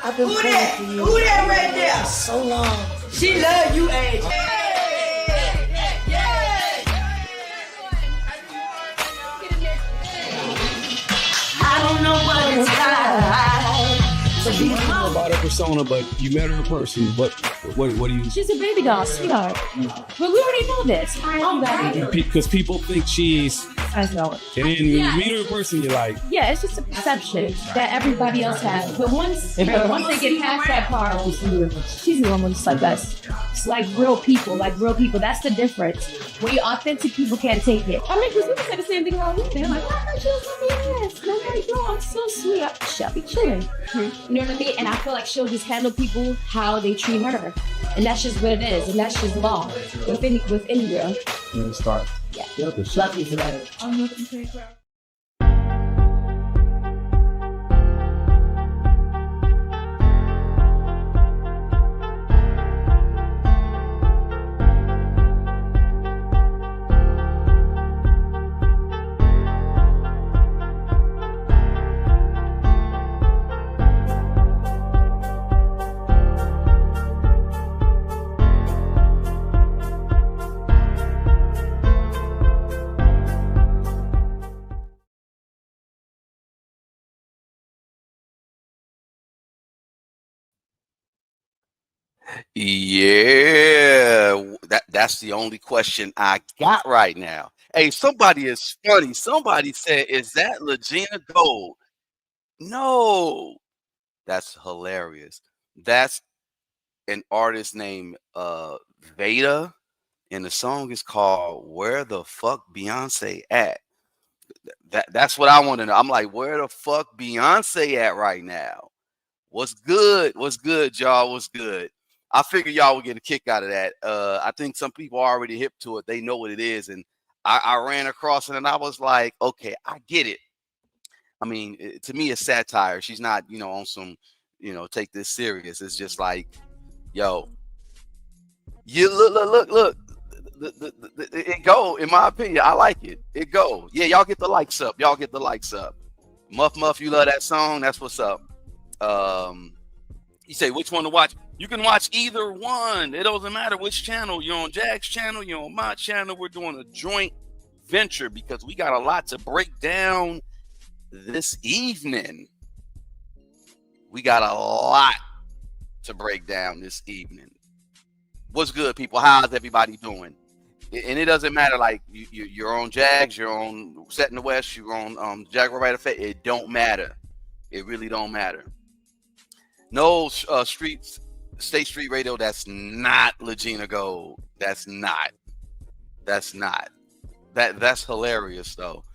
I've been praying for you. Who that right there? For so long. She love you, Age. I don't know what it's like. You might know about her persona, but you met her in person. What do you? She's a baby doll, sweetheart. But we already know this. Because people think she's. I know it. And then when you meet her in person, you're like. Yeah, it's just a perception that everybody else has. But once they get past that part, she's the one who's like us. It's like real people, That's the difference. When you're authentic, people can't take it. I mean, because people say the same thing about me. They're like, I thought she was my ass. And I'm like, no, I'm so sweet. She'll be chilling. You know what I mean? And I feel like she'll just handle people how they treat her. And that's just what it is. And that's just law with any girl. Let me start. Yeah. Love you for that. I'm looking for a Yeah, that's the only question I got right now. Hey, somebody is funny. Somebody said, "Is that Legina Gold?" No, that's hilarious. That's an artist named Veda, and the song is called "Where the Fuck Beyonce At." That's what I want to know. I'm like, where the fuck Beyonce at right now? What's good? What's good, y'all? What's good? I figure y'all would get a kick out of that. I think some people are already hip to it. They know what it is. And I ran across it and I was like, okay, I get it. I mean, to me, it's satire. She's not, on some, take this serious. It's just like, yo, you look. It go, in my opinion. I like it. It go. Yeah, y'all get the likes up. Y'all get the likes up. Muff, you love that song. That's what's up. You say which one to watch? You can watch either one. It doesn't matter which channel. You're on Jack's channel, you're on my channel. We're doing a joint venture because we got a lot to break down this evening. We got a lot to break down this evening. What's good, people? How's everybody doing? And it doesn't matter, like you're on Jags, you're on Set in the West, you're on Jaguar Wright Effect. It don't matter. It really don't matter. No, State Street Radio. That's not Legina Gold. That's not. That's hilarious though.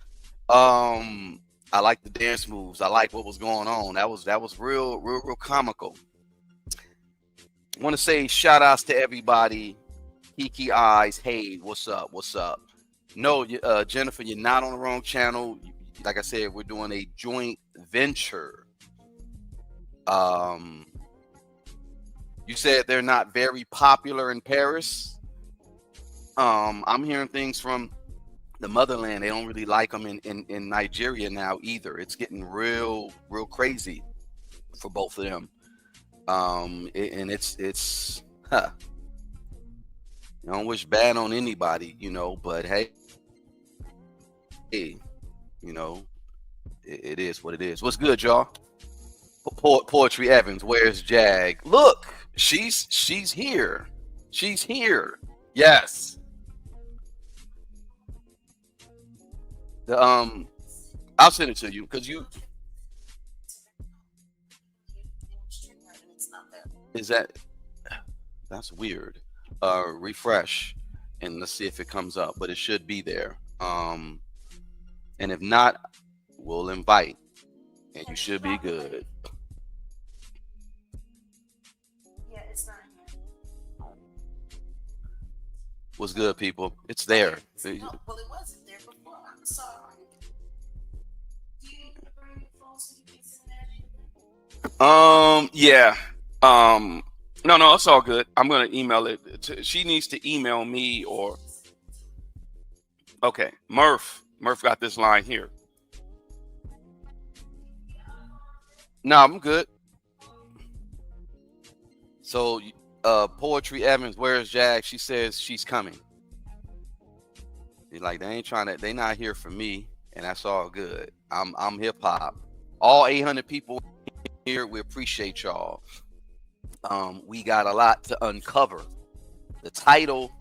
I like the dance moves. I like what was going on. That was real comical. I want to say shout outs to everybody. Kiki Eyes, hey, what's up? No, Jennifer, you're not on the wrong channel. Like I said, we're doing a joint venture. You said they're not very popular in Paris. I'm hearing things from the motherland. They don't really like them in Nigeria now either. It's getting real crazy for both of them. And it's I don't wish bad on anybody, but hey, it is what it is. What's good, y'all? Poetry Evans, where's Jag? Look, she's here. She's here. Yes. I'll send it to you because that's weird. Refresh and let's see if it comes up, but it should be there. And if not, we'll invite and you should be good. Yeah, it's not here. What's good, people? It's there. No, well, it wasn't there before. I'm sorry. Do you need to bring your phone so you can send that? Yeah. No, it's all good. I'm gonna email it. She needs to email me or. Okay, Murph got this line here. No, I'm good. So, Poetry Evans, where's Jag? She says she's coming. You're like, they not here for me, and that's all good. I'm hip hop. All 800 people here, we appreciate y'all. We got a lot to uncover. The title,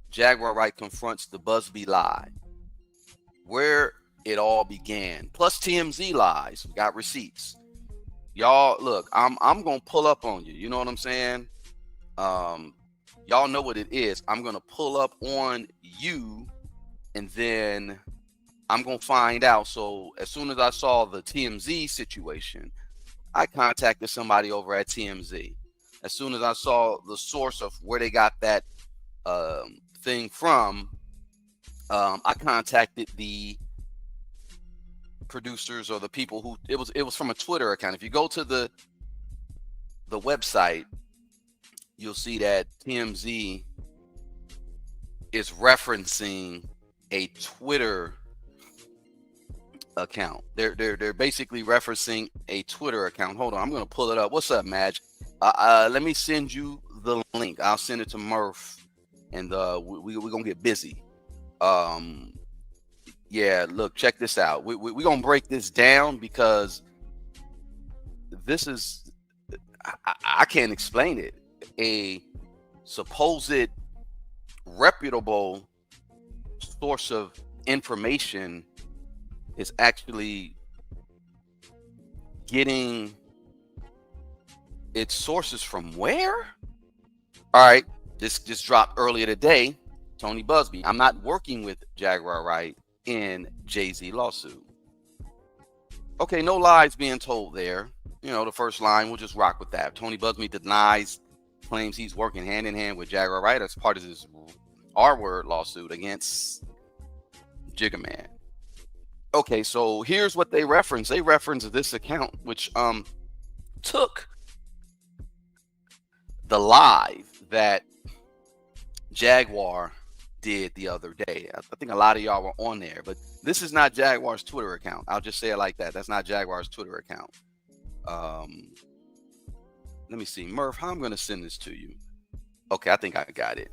Jaguar Wright confronts the Busby lie. Where it all began. Plus TMZ lies. We got receipts. Y'all, look, I'm gonna pull up on you. You know what I'm saying? Y'all know what it is. I'm gonna pull up on you, and then I'm gonna find out. So as soon as I saw the TMZ situation, I contacted somebody over at TMZ. As soon as I saw the source of where they got that thing from, I contacted the producers or the people who it was from a Twitter account. If you go to the website, you'll see that TMZ is referencing a Twitter account. They're basically referencing a Twitter account. Hold on, I'm gonna pull it up. What's up, Madge? Let me send you the link. I'll send it to Murph, and we're gonna get busy. Yeah, look, check this out. We're gonna break this down because this is I can't explain it. A supposed reputable source of information is actually getting its sources from where? All right, this just dropped earlier today. Tony Buzbee. I'm not working with Jaguar Wright in Jay-Z lawsuit. Okay, no lies being told there. You know, the first line, we'll just rock with that. Tony Buzbee denies claims he's working hand in hand with Jaguar Wright as part of his R-word lawsuit against Jigga Man. Okay, so here's what they reference. They reference this account, which took the live that Jaguar did the other day. I think a lot of y'all were on there, but this is not Jaguar's Twitter account. I'll just say it like that. That's not Jaguar's Twitter account. Let me see, Murph, how I'm going to send this to you. Okay, I think I got it.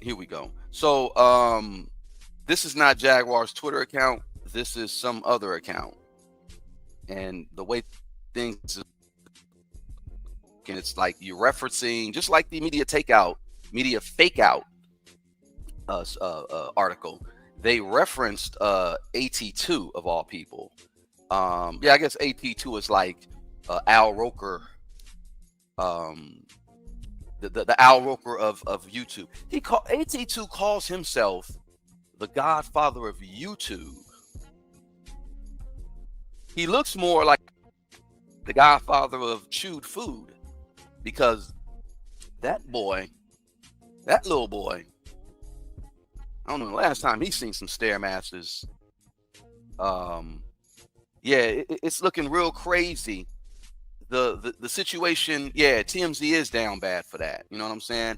Here we go. So this is not Jaguar's Twitter account. This is some other account. And the way things, and it's like you're referencing, just like the media fake out article, they referenced AT2 of all people. Yeah, I guess AT2 is like Al Roker, the Al Roker of YouTube. AT2 calls himself the godfather of YouTube. He looks more like the godfather of chewed food, because that little boy, I don't know the last time he's seen some Stairmasters. Yeah, it's looking real crazy. The situation, yeah, TMZ is down bad for that. You know what I'm saying?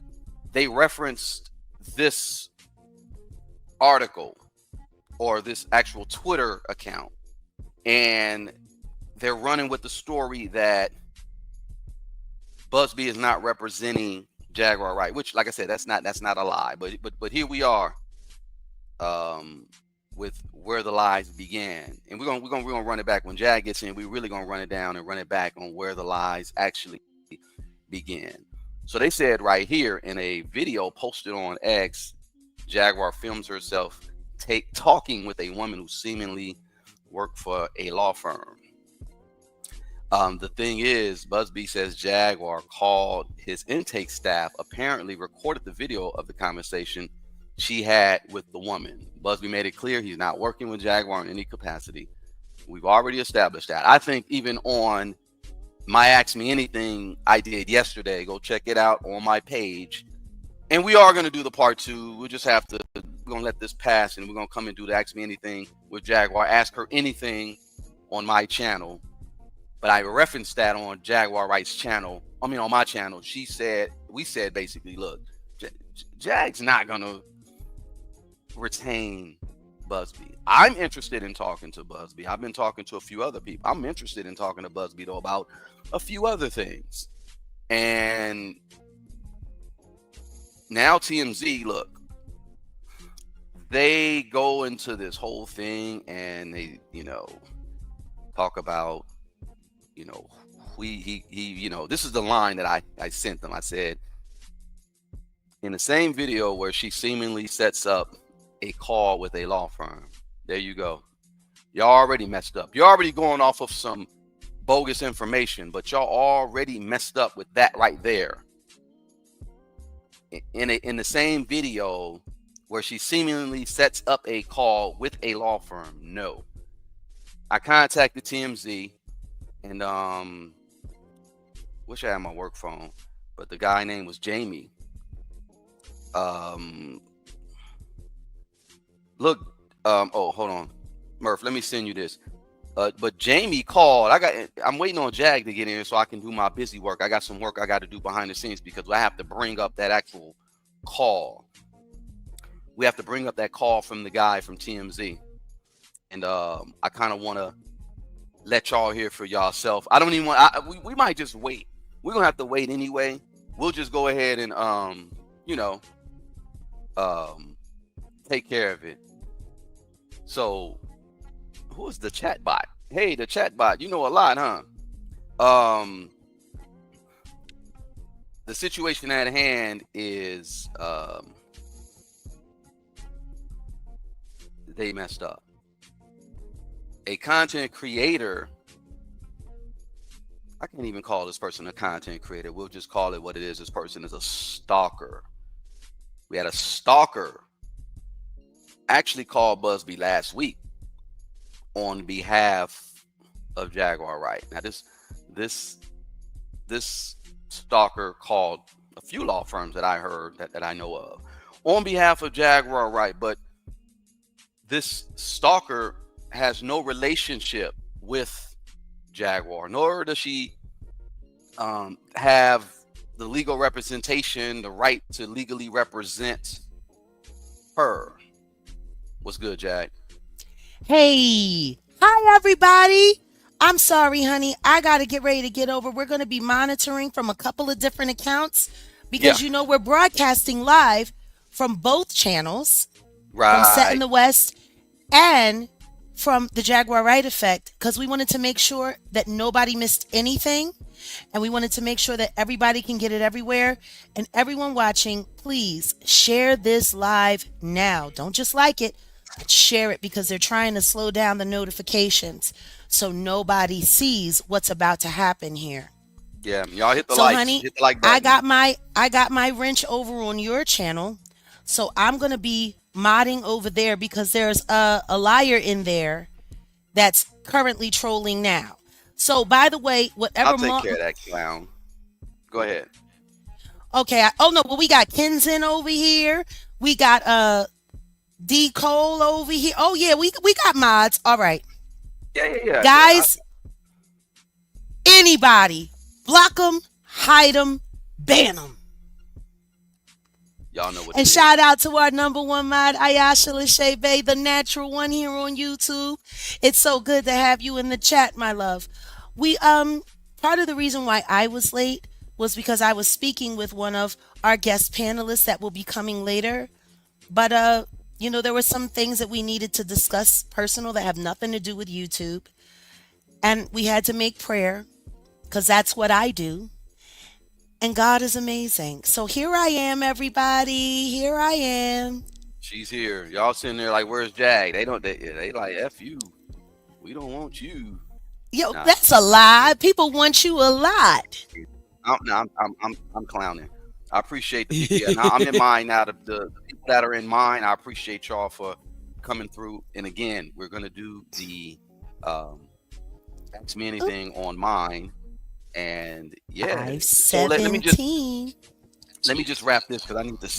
They referenced this article or this actual Twitter account, and they're running with the story that Buzzbee is not representing Jaguar Wright, which, like I said, that's not a lie. But here we are, with where the lies began, and we're gonna run it back when Jag gets in. We're really gonna run it down and run it back on where the lies actually began. So they said right here in a video posted on X, Jaguar films herself talking with a woman who seemingly worked for a law firm. The thing is, Buzzbee says Jaguar called his intake staff, apparently recorded the video of the conversation she had with the woman. Buzzbee made it clear he's not working with Jaguar in any capacity. We've already established that. I think even on my Ask Me Anything I did yesterday, go check it out on my page. And we are going to do the part 2. We'll just have to, we're going to let this pass, and we're going to come and do the Ask Me Anything with Jaguar. Ask her anything on my channel. But I referenced that on Jaguar Wright's channel. I mean, on my channel. We said basically, look, Jag's not going to retain Buzzbee. I'm interested in talking to Buzzbee. I've been talking to a few other people. I'm interested in talking to Buzzbee, though, about a few other things. And now TMZ, look, they go into this whole thing and they, talk about, this is the line that I sent them. I said, in the same video where she seemingly sets up a call with a law firm, there you go. Y'all already messed up. You're already going off of some bogus information, but y'all already messed up with that right there. In the same video where she seemingly sets up a call with a law firm, no. I contacted TMZ and wish I had my work phone, but the guy name was Jamie. Look, oh, hold on, Murph, let me send you this. But Jamie called. I'm waiting on Jag to get in so I can do my busy work. I got some work I got to do behind the scenes because I have to bring up that actual call. We have to bring up that call from the guy from TMZ. And I kind of want to let y'all hear for yourself. I don't even want, we might just wait. We're going to have to wait anyway. We'll just go ahead and, take care of it. So, who's the chat bot? Hey, the chat bot, you know a lot, huh? The situation at hand is they messed up. A content creator, I can't even call this person a content creator. We'll just call it what it is. This person is a stalker. We had a stalker actually called Buzzbee last week on behalf of Jaguar Wright. Now this stalker called a few law firms that I heard that I know of on behalf of Jaguar Wright, but this stalker has no relationship with Jaguar, nor does she have the legal representation, the right to legally represent her. What's good, Jag? Hey, hi everybody. I'm sorry, honey. I got to get ready to get over. We're going to be monitoring from a couple of different accounts because, we're broadcasting live from both channels, right? From Set in the West and from the Jaguar Wright Effect, because we wanted to make sure that nobody missed anything. And we wanted to make sure that everybody can get it everywhere. And everyone watching, please share this live now. Don't just like it, but share it, because they're trying to slow down the notifications so nobody sees what's about to happen here. Yeah, y'all hit the so, likes. Honey, hit the like button. I got my wrench over on your channel. So I'm going to be modding over there because there's a liar in there that's currently trolling now. So, by the way, whatever... I'll take care of that clown. Go ahead. Okay. We got Kenzen over here. We got D. Cole over here. Oh, yeah, we got mods. All right. Yeah. Guys, anybody, block them, hide them, ban them. Y'all know what and shout out to our number one mod, Ayasha Lachey Bay, the natural one here on YouTube. It's so good to have you in the chat, my love. We part of the reason why I was late was because I was speaking with one of our guest panelists that will be coming later. But there were some things that we needed to discuss personal that have nothing to do with YouTube. And we had to make prayer because that's what I do. And God is amazing. So here I am, everybody. Here I am. She's here. Y'all sitting there like, where's Jag? They like, F you. We don't want you. Yo, that's a lie. People want you a lot. I'm clowning. I appreciate the people. Now, I'm in mine now. The people that are in mine, I appreciate y'all for coming through. And again, we're gonna do the Ask Me Anything on mine. And yeah, so let me just wrap this because I need to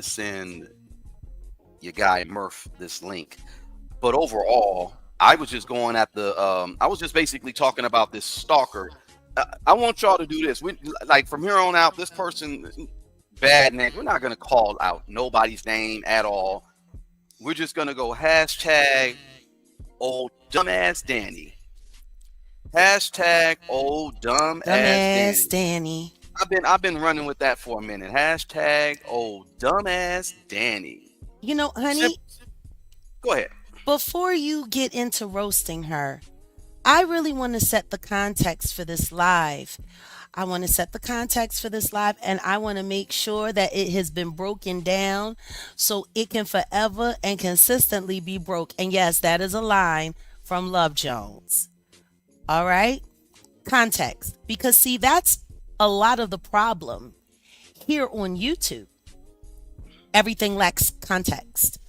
send your guy Murph this link. But overall, I was just going at the I was just basically talking about this stalker. I want y'all to do this. We like from here on out, this person bad name. We're not gonna call out nobody's name at all. We're just gonna go hashtag old dumbass Danny. Hashtag old dumb ass Dumbass Danny. Danny. I've been running with that for a minute. Hashtag old dumbass Danny. You know, honey, Go ahead. before you get into roasting her, I really want to set the context for this live. I want to set the context for this live, and I want to make sure that it has been broken down so it can forever and consistently be broke. And yes, that is a line from Love Jones. All right? Context. Because, see, that's a lot of the problem here on YouTube. Everything lacks context.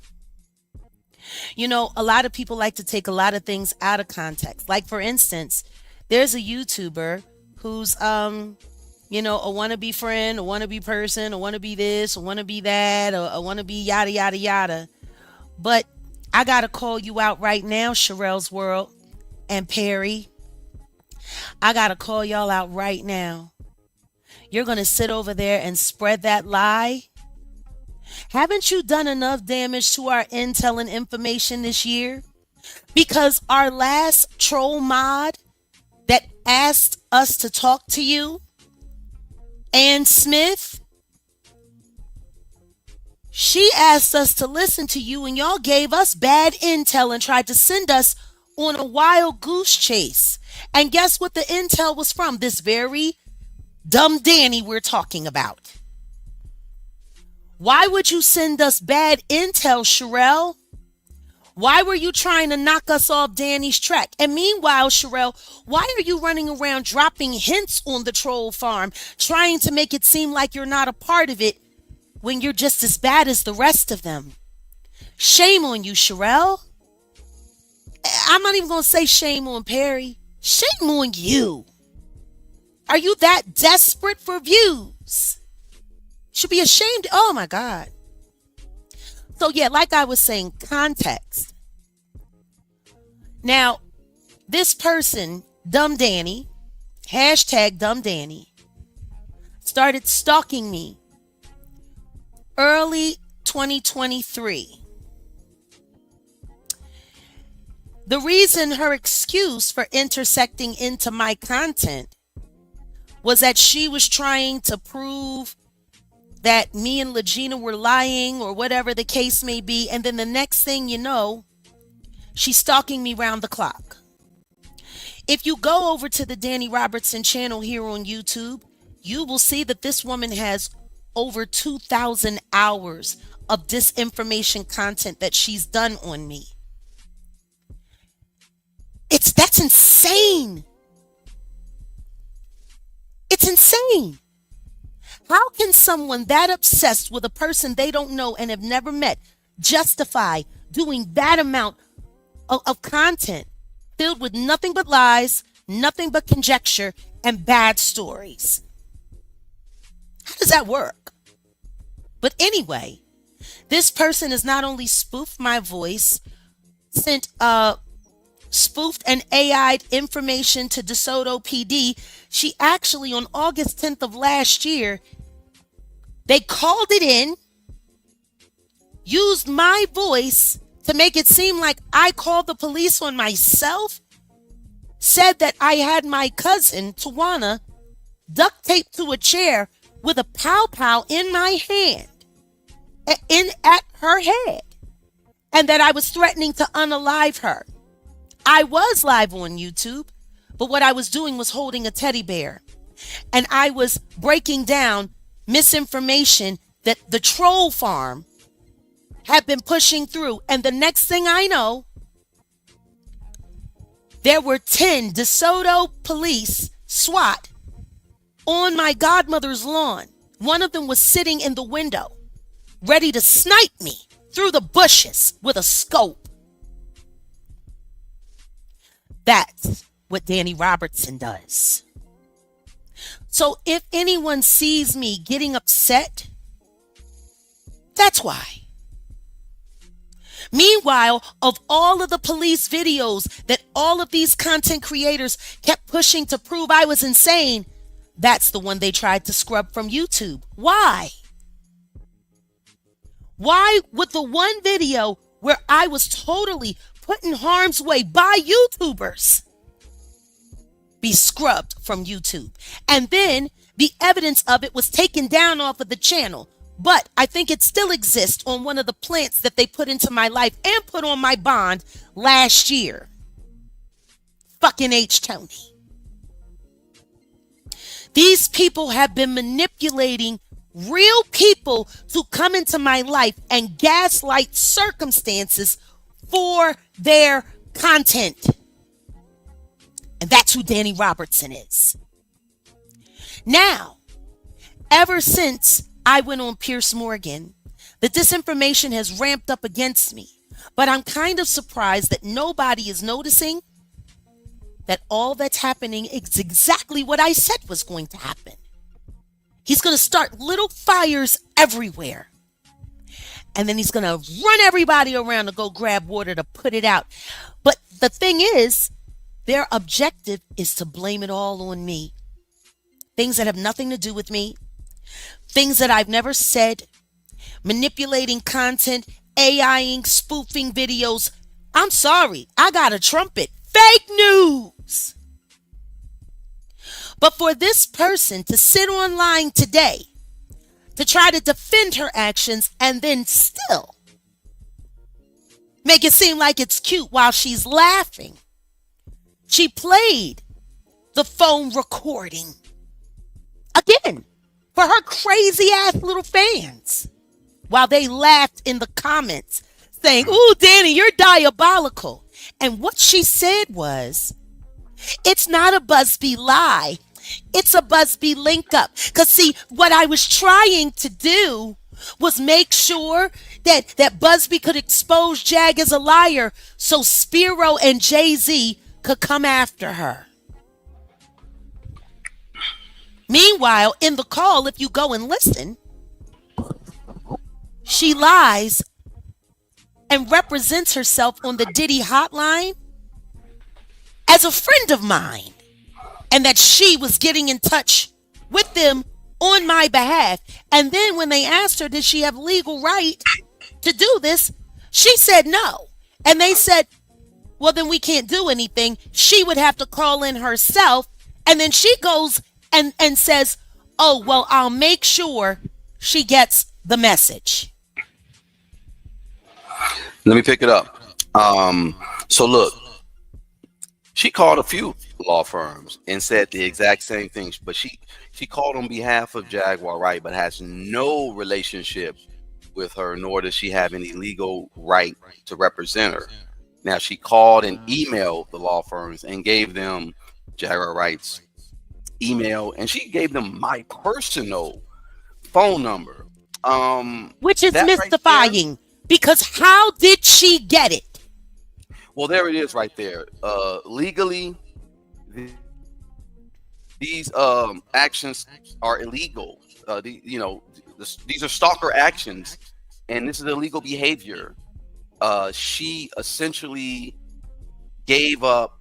You know, a lot of people like to take a lot of things out of context. Like, for instance, there's a YouTuber who's, you know, a wannabe friend, a wannabe person, a wannabe this, a wannabe that, a wannabe yada, yada, yada. But I got to call you out right now, Sherelle's World and Perry. I got to call y'all out right now. You're going to sit over there and spread that lie. Haven't you done enough damage to our intel and information this year? Because our last troll mod that asked us to talk to you, Ann Smith, she asked us to listen to you, and y'all gave us bad intel and tried to send us on a wild goose chase. And guess what the intel was from? This very dumb Danny we're talking about. Why would you send us bad intel, Sherelle? Why were you trying to knock us off Danny's track? And meanwhile, Sherelle, why are you running around dropping hints on the troll farm, trying to make it seem like you're not a part of it when you're just as bad as the rest of them? Shame on you, Sherelle. I'm not even going to say shame on Perry. Shame on you. Are you that desperate for views? Should be ashamed. Oh my God. So yeah, like I was saying, context. Now, this person, Dumb Danny, hashtag Dumb Danny, started stalking me early 2023. The reason her excuse for intersecting into my content was that she was trying to prove that me and Legina were lying or whatever the case may be. And then the next thing you know, she's stalking me round the clock. If you go over to the Danny Robertson channel here on YouTube, you will see that this woman has over 2,000 hours of disinformation content that she's done on me. That's insane. It's insane. How can someone that obsessed with a person they don't know and have never met justify doing that amount of content filled with nothing but lies, nothing but conjecture, and bad stories? How does that work? But anyway, this person has not only spoofed my voice, sent spoofed and AI'd information to DeSoto PD. She actually, on August 10th of last year, they called it in, used my voice to make it seem like I called the police on myself, said that I had my cousin, Tawana, duct taped to a chair with a pow-pow in my hand, at her head, and that I was threatening to unalive her. I was live on YouTube, but what I was doing was holding a teddy bear, and I was breaking down misinformation that the troll farm had been pushing through. And the next thing I know, there were 10 DeSoto police, SWAT, on my godmother's lawn. One of them was sitting in the window, ready to snipe me through the bushes with a scope. That's what Danny Robertson does. So if anyone sees me getting upset, that's why. Meanwhile, of all of the police videos that all of these content creators kept pushing to prove I was insane, that's the one they tried to scrub from YouTube. Why? Why would the one video where I was totally put in harm's way by YouTubers be scrubbed from YouTube. And then the evidence of it was taken down off of the channel. But I think it still exists on one of the plants that they put into my life and put on my bond last year. Fucking H. Tony. These people have been manipulating real people to come into my life and gaslight circumstances for their content. And that's who Danny Robertson is. Now, ever since I went on Piers Morgan, the disinformation has ramped up against me. But I'm kind of surprised that nobody is noticing that all that's happening is exactly what I said was going to happen. He's going to start little fires everywhere. And then he's going to run everybody around to go grab water to put it out. But the thing is, their objective is to blame it all on me. Things that have nothing to do with me. Things that I've never said. Manipulating content. AIing, spoofing videos. I'm sorry, I got a trumpet. Fake news. But for this person to sit online today to try to defend her actions and then still make it seem like it's cute while she's laughing. She played the phone recording again for her crazy ass little fans while they laughed in the comments saying, "Ooh, Danny, you're diabolical." And what she said was, it's not a Buzzbee lie. It's a Buzzbee link up. Because see, what I was trying to do was make sure that Buzzbee could expose Jag as a liar so Spiro and Jay-Z could come after her. Meanwhile, in the call, if you go and listen, she lies and represents herself on the Diddy hotline as a friend of mine, and that she was getting in touch with them on my behalf. And then when they asked her, did she have legal right to do this? She said no. And they said, well, then we can't do anything. She would have to call in herself. And then she goes and says, oh, well, I'll make sure she gets the message. Let me pick it up. So look, she called a few law firms and said the exact same thing, but she called on behalf of Jaguar Wright, but has no relationship with her, nor does she have any legal right to represent her. Now, she called and emailed the law firms and gave them Jaguar Wright's email, and she gave them my personal phone number. Which is mystifying, right, because how did she get it? Well, there it is right there. Legally, these actions are illegal. These are stalker actions, and this is illegal behavior. She essentially gave up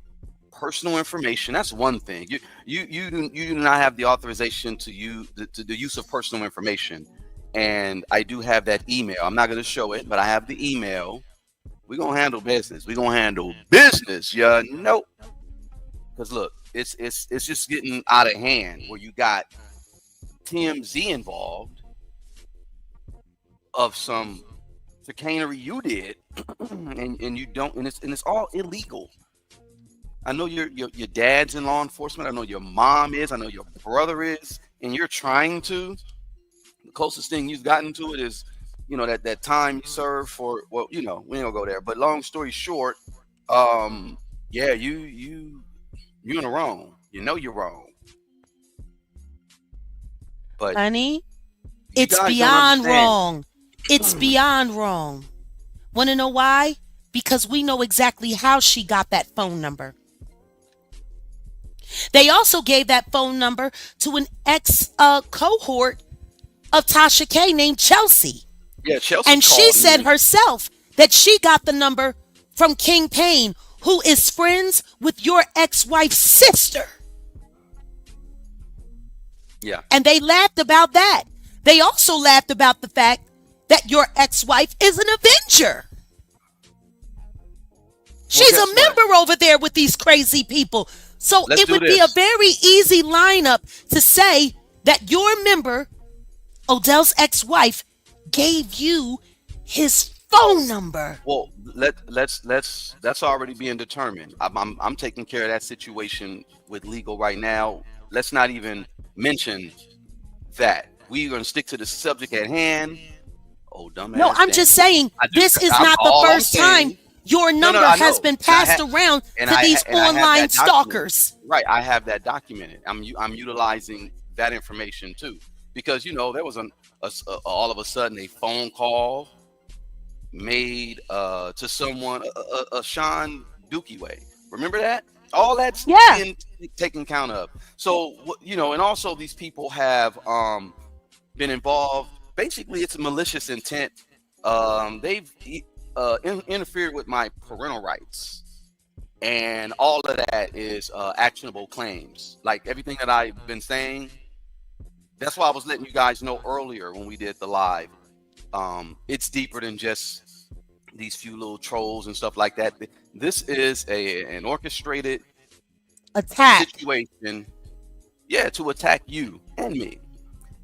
personal information. That's one thing. You do not have the authorization to the use of personal information. And I do have that email. I'm not going to show it, but I have the email. We're going to handle business. We're going to handle business. Yeah, no. Because look, it's just getting out of hand where you got TMZ involved of some chicanery you did, and you don't, and it's all illegal. I know your dad's in law enforcement. I know your mom is. I know your brother is, and you're trying to. The closest thing you've gotten to it is, that time you served for. Well, we ain't gonna go there. But long story short, yeah, you're in the wrong. You know you're wrong. But honey, it's beyond wrong. It's beyond wrong. Want to know why? Because we know exactly how she got that phone number. They also gave that phone number to an ex-cohort of Tasha K named Chelsea. Yeah, Chelsea. And she said herself that she got the number from King Payne, who is friends with your ex-wife's sister. Yeah. And they laughed about that. They also laughed about the fact that your ex-wife is an Avenger. She's a member over there with these crazy people. So Let's it do would be a this. very easy lineup to say that your member, Odell's ex-wife, gave you his phone number. Well, that's already being determined. I'm taking care of that situation with legal right now. Let's not even mention that. We're gonna stick to the subject at hand. Oh, dumbass. No, I'm just saying this is not the first time your number has been passed around to these online stalkers. Right, I have that documented. I'm utilizing that information too, because there was all of a sudden a phone call made to someone, a Sean Dookie way. Remember that? All that's being taken count of. So and also these people have been involved. Basically, it's malicious intent. They've interfered with my parental rights, and all of that is actionable claims. Like everything that I've been saying. That's why I was letting you guys know earlier when we did the live. It's deeper than just these few little trolls and stuff like that. This is an orchestrated attack situation, to attack you and me.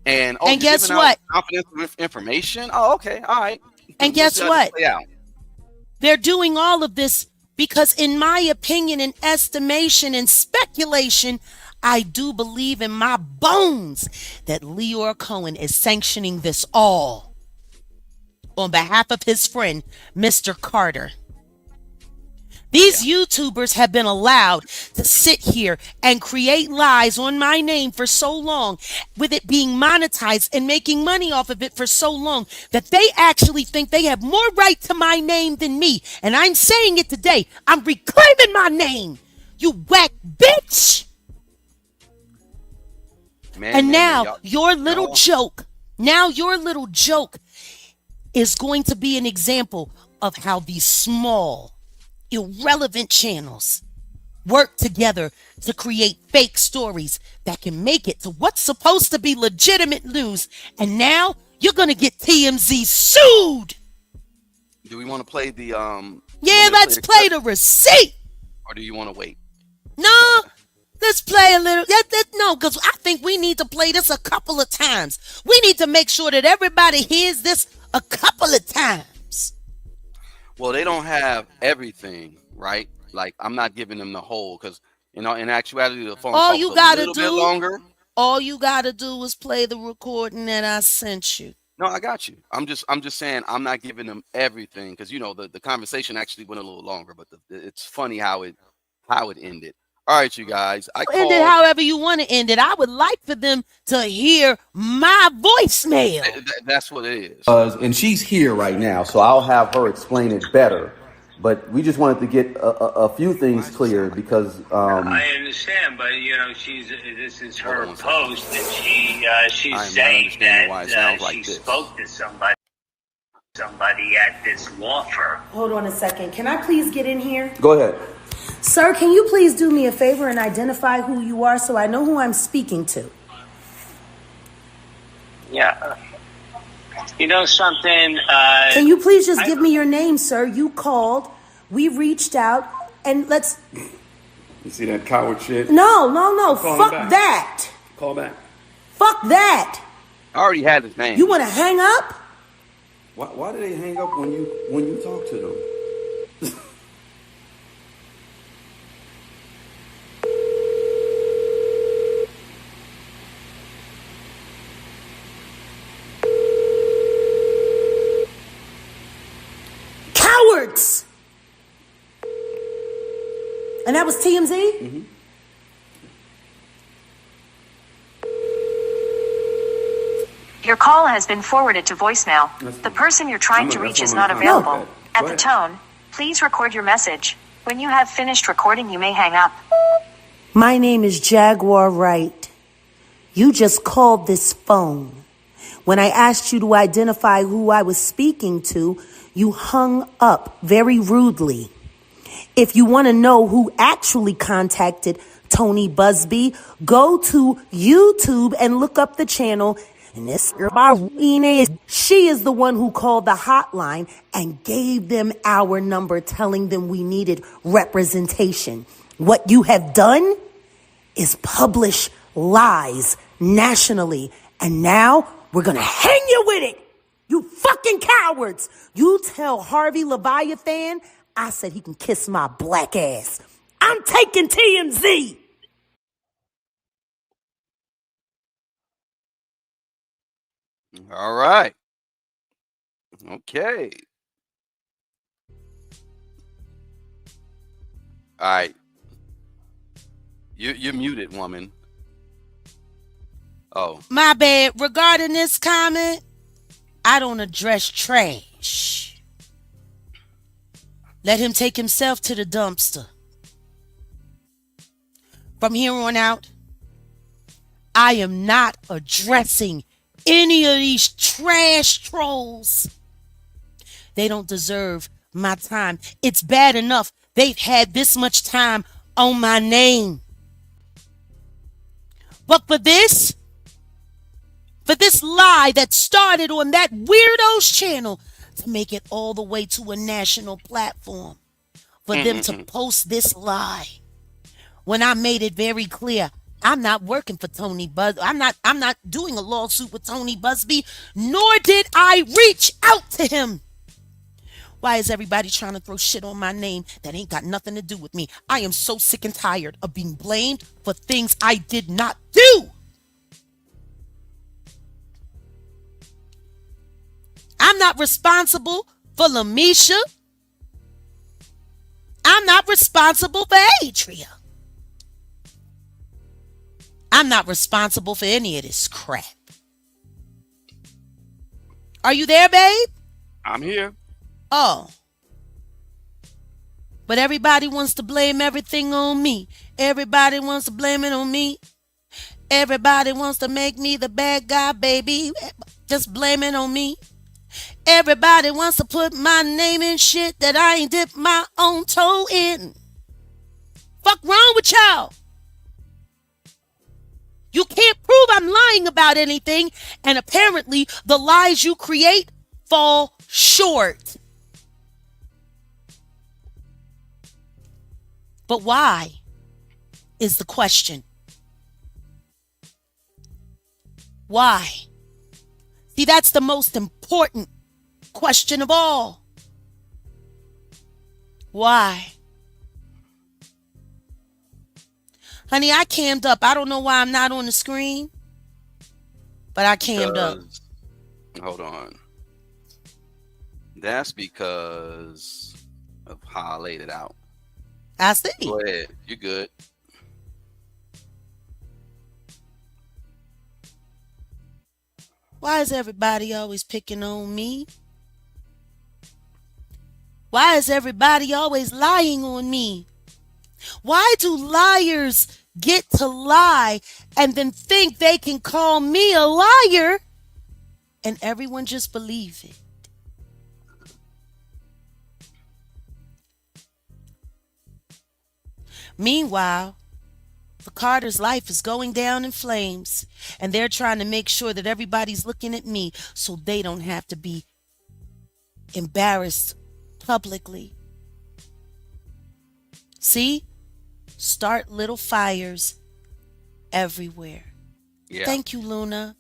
And guess what? Confidential information. Oh, okay, all right. And guess what? They're doing all of this because, in my opinion and estimation and speculation, I do believe in my bones that Lyor Cohen is sanctioning this all on behalf of his friend, Mr. Carter. These YouTubers have been allowed to sit here and create lies on my name for so long, with it being monetized and making money off of it for so long, that they actually think they have more right to my name than me. And I'm saying it today. I'm reclaiming my name, you whack bitch. And now your little joke is going to be an example of how these small, irrelevant channels work together to create fake stories that can make it to what's supposed to be legitimate news. And now you're going to get TMZ sued. Do we want to play the let's play the receipt. Or do you want to wait? No. Let's play a little. No, because I think we need to play this a couple of times. We need to make sure that everybody hears this a couple of times. Well, they don't have everything, right? Like, I'm not giving them the whole, because in actuality, the phone calls a little bit longer. All you gotta do is play the recording that I sent you. No, I got you. I'm just saying I'm not giving them everything, because the conversation actually went a little longer, but it's funny how it ended. All right, you guys. End it however you want to end it. I would like for them to hear my voicemail. That's what it is. And she's here right now, so I'll have her explain it better. But we just wanted to get a few things clear because I understand, but this is her post, and she's saying that she spoke to somebody at this law firm. Hold on a second. Can I please get in here? Go ahead. Sir, can you please do me a favor and identify who you are so I know who I'm speaking to? Yeah. You know something? Can you please just give me your name, sir? You called. We reached out. And let's... You see that coward shit? No. Fuck that. Call back. Fuck that. I already had his name. You want to hang up? Why do they hang up when you talk to them? Cowards! And that was TMZ? Mm-hmm. Your call has been forwarded to voicemail. The person you're trying to reach is not available. At the tone, please record your message. When you have finished recording, you may hang up. My name is Jaguar Wright. You just called this phone. When I asked you to identify who I was speaking to, you hung up very rudely. If you want to know who actually contacted Tony Buzbee, go to YouTube and look up the channel. And this girl, she is the one who called the hotline and gave them our number, telling them we needed representation. What you have done is publish lies nationally. And now we're going to hang you with it. You fucking cowards. You tell Harvey Leviathan I said he can kiss my black ass. I'm taking TMZ. All right. Okay. All right. You're muted, woman. Oh. My bad. Regarding this comment, I don't address trash. Let him take himself to the dumpster. From here on out, I am not addressing any of these trash trolls. They don't deserve my time. It's bad enough they've had this much time on my name. But for this lie that started on that weirdo's channel to make it all the way to a national platform, for them to post this lie, when I made it very clear, I'm not working for Tony Buzbee. I'm not doing a lawsuit with Tony Buzbee, nor did I reach out to him. Why is everybody trying to throw shit on my name that ain't got nothing to do with me? I am so sick and tired of being blamed for things I did not do. I'm not responsible for Lamisha. I'm not responsible for Adria. I'm not responsible for any of this crap. Are you there, babe? I'm here. Oh. But everybody wants to blame everything on me. Everybody wants to blame it on me. Everybody wants to make me the bad guy, baby. Just blame it on me. Everybody wants to put my name in shit that I ain't dipped my own toe in. Fuck wrong with y'all? You can't prove I'm lying about anything, and apparently the lies you create fall short. But why is the question? Why? See, that's the most important question of all. Why? Honey, I cammed up. I don't know why I'm not on the screen, but I cammed up. Hold on. That's because of how I laid it out. I see. Go ahead. You're good. Why is everybody always picking on me? Why is everybody always lying on me? Why do liars get to lie and then think they can call me a liar and everyone just believe it? Meanwhile, the Carter's life is going down in flames, and they're trying to make sure that everybody's looking at me so they don't have to be embarrassed publicly. See? Start little fires everywhere. Yeah. Thank you, Luna.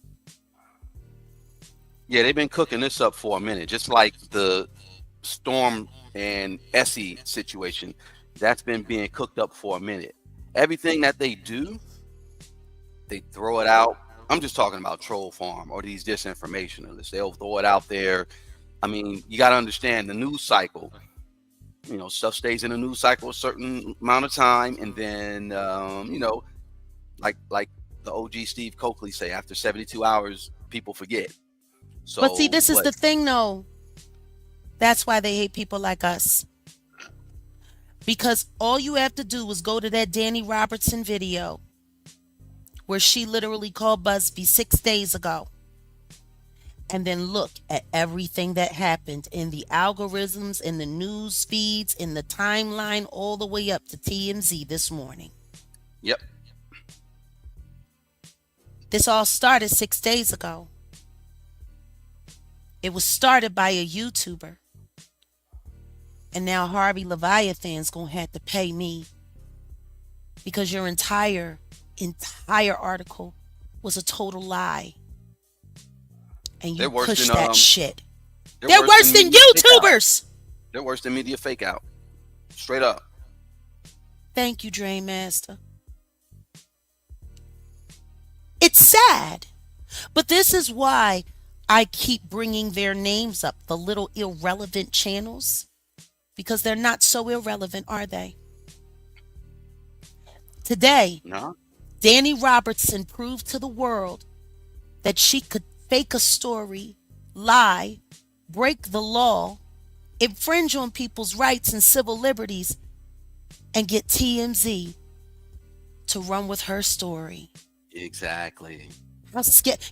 Yeah, they've been cooking this up for a minute, just like the Storm and Essie situation. That's been being cooked up for a minute. Everything that they do, they throw it out. I'm just talking about Troll Farm or these disinformationalists. They'll throw it out there. I mean, you got to understand the news cycle. You know, stuff stays in the news cycle a certain amount of time, and then you know, like the OG Steve Coakley say, after 72 hours, people forget. So, but see, this is the thing, though. That's why they hate people like us. Because all you have to do is go to that Danny Robertson video where she literally called Buzzbee 6 days ago. And then look at everything that happened in the algorithms, in the news feeds, in the timeline, all the way up to TMZ this morning. Yep. This all started 6 days ago. It was started by a YouTuber. And now Harvey Leviathan's going to have to pay me because your entire article was a total lie. And you push that shit. They're worse than YouTubers. They're worse than media fake out. Straight up. Thank you, Drain Master. It's sad. But this is why I keep bringing their names up, the little irrelevant channels, because they're not so irrelevant, are they? Today, No. Danny Robertson proved to the world that she could fake a story, lie, break the law, infringe on people's rights and civil liberties, and get TMZ to run with her story. Exactly.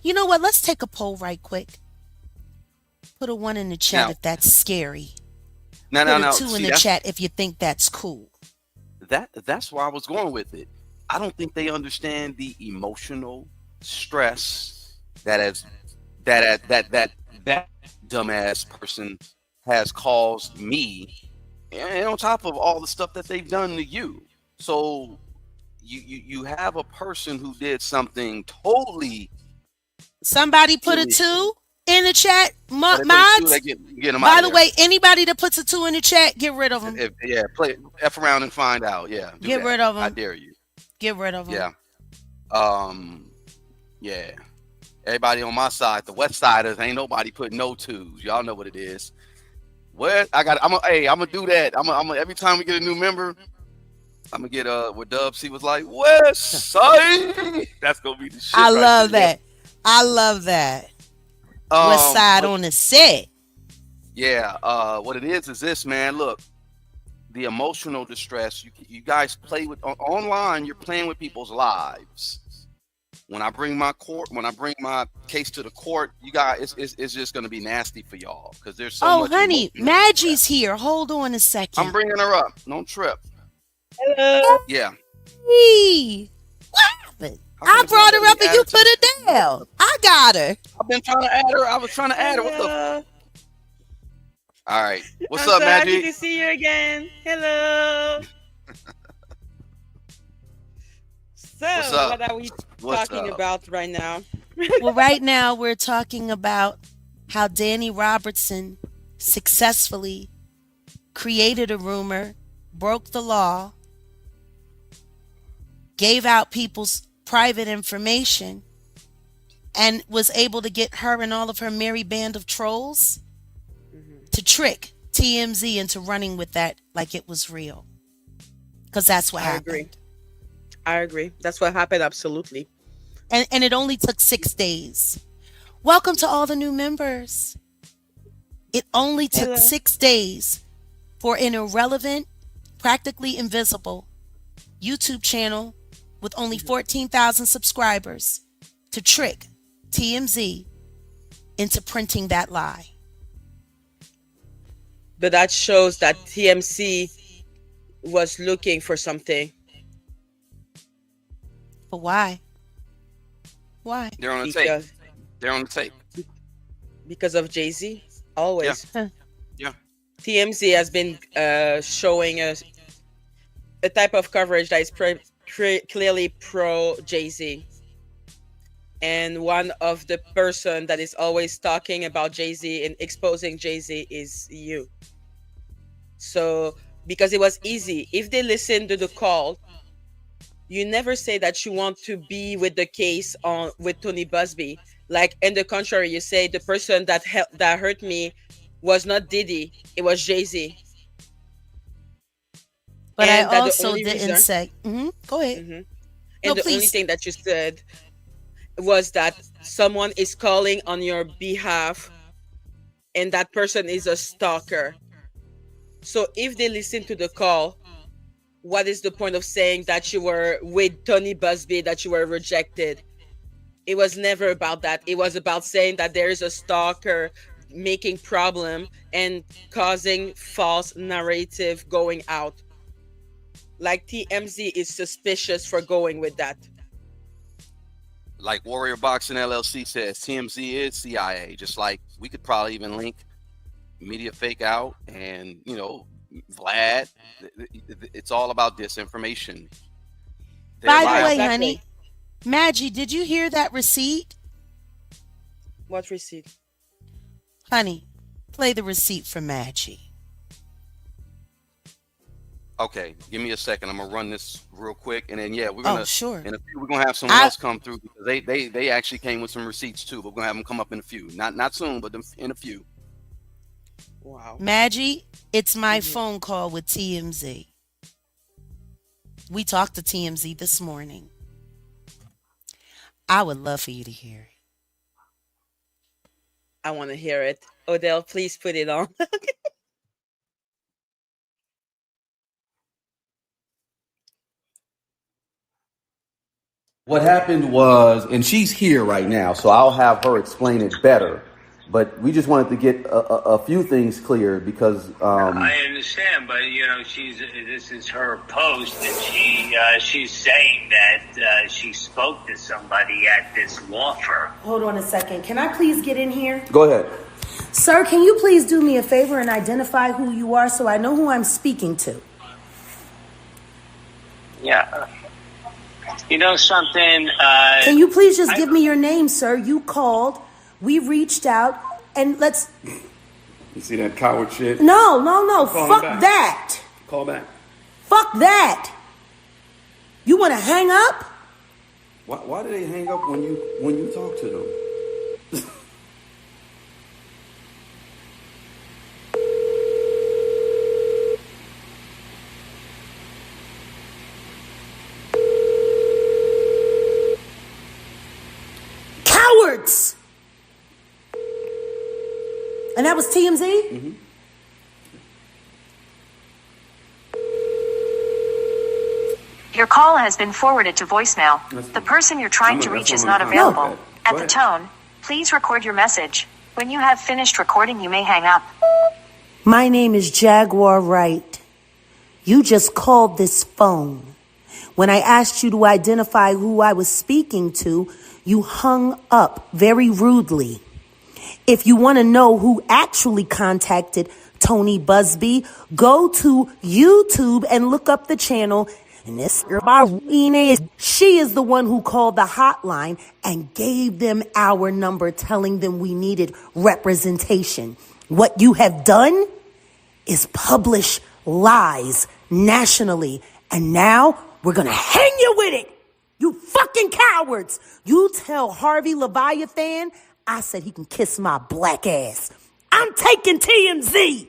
You know what? Let's take a poll right quick. Put a 1 in the chat if that's scary. Put a 2 in the chat if you think that's cool. That's where I was going with it. I don't think they understand the emotional stress that dumbass person has caused me, and on top of all the stuff that they've done to you. So you have a person who did something totally. Somebody put a 2 in the chat. Mods. By the way, anybody that puts a 2 in the chat, get rid of them. Play F around and find out. Yeah, get rid of them. I dare you. Get rid of them. Yeah. Yeah. Everybody on my side, the West Siders, ain't nobody putting no 2s. Y'all know what it is. What I'm gonna do that. I'm gonna every time we get a new member, I'm gonna get what Dub C was like, West Side. That's gonna be the shit. I love that. I love that. West Side on the set. Yeah. What it is this, man. Look, the emotional distress. You guys play with online. You're playing with people's lives. When I bring my case to the court, you guys, it's just gonna be nasty for y'all because there's so much. Oh, honey, Maggie's here. Hold on a second. I'm bringing her up. Don't trip. Hello. Yeah. Hey, what happened? I brought her up and you put her down. I got her. I've been trying to add her. I was trying to add her. What the? All right. What's up, Maggie? Happy to see you again. Hello. So, what are we talking about right now? Well, right now we're talking about how Danny Robertson successfully created a rumor, broke the law, gave out people's private information, and was able to get her and all of her merry band of trolls to trick TMZ into running with that like it was real. Because that's what happened. I agree. That's what happened, absolutely. And it only took 6 days. Welcome to all the new members. It only took 6 days for an irrelevant, practically invisible YouTube channel with only 14,000 subscribers to trick TMZ into printing that lie. But that shows that TMZ was looking for something. But why? Why? They're on the tape. They're on the tape. Because of Jay-Z, always. Yeah. TMZ has been showing us a type of coverage that is clearly pro Jay-Z. And one of the person that is always talking about Jay-Z and exposing Jay-Z is you. So, because it was easy. If they listen to the call, you never say that you want to be with the case with Tony Buzbee. Like, in the contrary, you say the person that hurt me was not Diddy, it was Jay-Z. But and I also didn't say. Go ahead. And no, the only thing that you said was that someone is calling on your behalf and that person is a stalker. So if they listen to the call, what is the point of saying that you were with Tony Buzbee, that you were rejected? It was never about that. It was about saying that there is a stalker making problem and causing false narrative going out. Like TMZ is suspicious for going with that. Like Warrior Boxing LLC says, TMZ is CIA. Just like we could probably even link Media Fake Out and, Vlad. It's all about disinformation. By the lying. way, Exactly. honey, Maggie, did you hear that receipt? What receipt? Honey, play the receipt for Maggie. Okay, give me a second. I'm gonna run this real quick, and then we're Oh, gonna sure. in a few we're gonna have someone I else come through because they actually came with some receipts too. But we're gonna have them come up in a few, not soon, but in a few. Wow. Maggie, it's my Mhm. phone call with TMZ. We talked to TMZ this morning. I would love for you to hear it. I want to hear it. Odell, please put it on. What happened was, and she's here right now, so I'll have her explain it better. But we just wanted to get a few things clear because I understand, but this is her post, and she's saying that she spoke to somebody at this law firm. Hold on a second. Can I please get in here? go ahead. Sir, can you please do me a favor and identify who you are so I know who I'm speaking to? Yeah. You know something? Can you please just give me your name, sir? You called, we reached out, and let's... You see that coward shit? No, Call fuck him back. that. Call back. Fuck that. You want to hang up? Why do they hang up when you talk to them? Cowards! And that was TMZ? Mm-hmm. Your call has been forwarded to voicemail. The person you're trying to reach is not available. At the tone, please record your message. When you have finished recording, you may hang up. My name is Jaguar Wright. You just called this phone. When I asked you to identify who I was speaking to, you hung up very rudely. If you want to know who actually contacted Tony Buzbee, go to YouTube and look up the channel. And this girl, she is the one who called the hotline and gave them our number, telling them we needed representation. What you have done is publish lies nationally. And now we're going to hang you with it. You fucking cowards. You tell Harvey Leviathan I said he can kiss my black ass. I'm taking TMZ.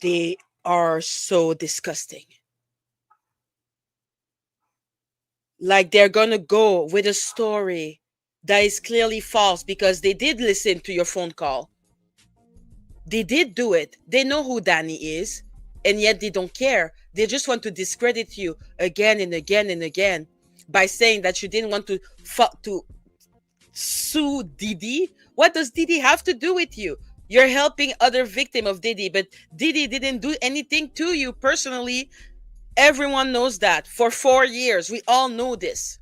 They are so disgusting. Like they're gonna go with a story that is clearly false because they did listen to your phone call. They did do it. They know who Danny is, and yet they don't care. They just want to discredit you again and again and again by saying that you didn't want to sue Diddy. What does Diddy have to do with you? You're helping other victim of Diddy, but Diddy didn't do anything to you personally. Everyone knows that. For 4 years, we all know this.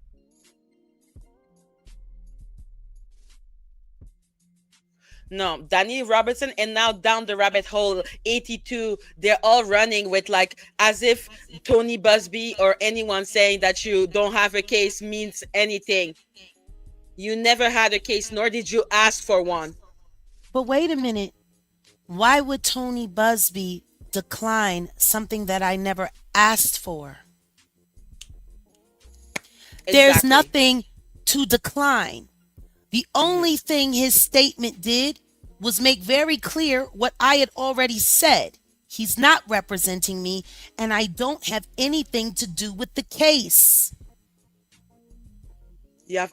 No, Danny Robertson, and now down the rabbit hole, 82, they're all running with like as if Tony Buzbee or anyone saying that you don't have a case means anything. You never had a case, nor did you ask for one. But wait a minute. Why would Tony Buzbee decline something that I never asked for? There's Exactly. nothing to decline. The only thing his statement did was make very clear what I had already said. He's not representing me, and I don't have anything to do with the case. You have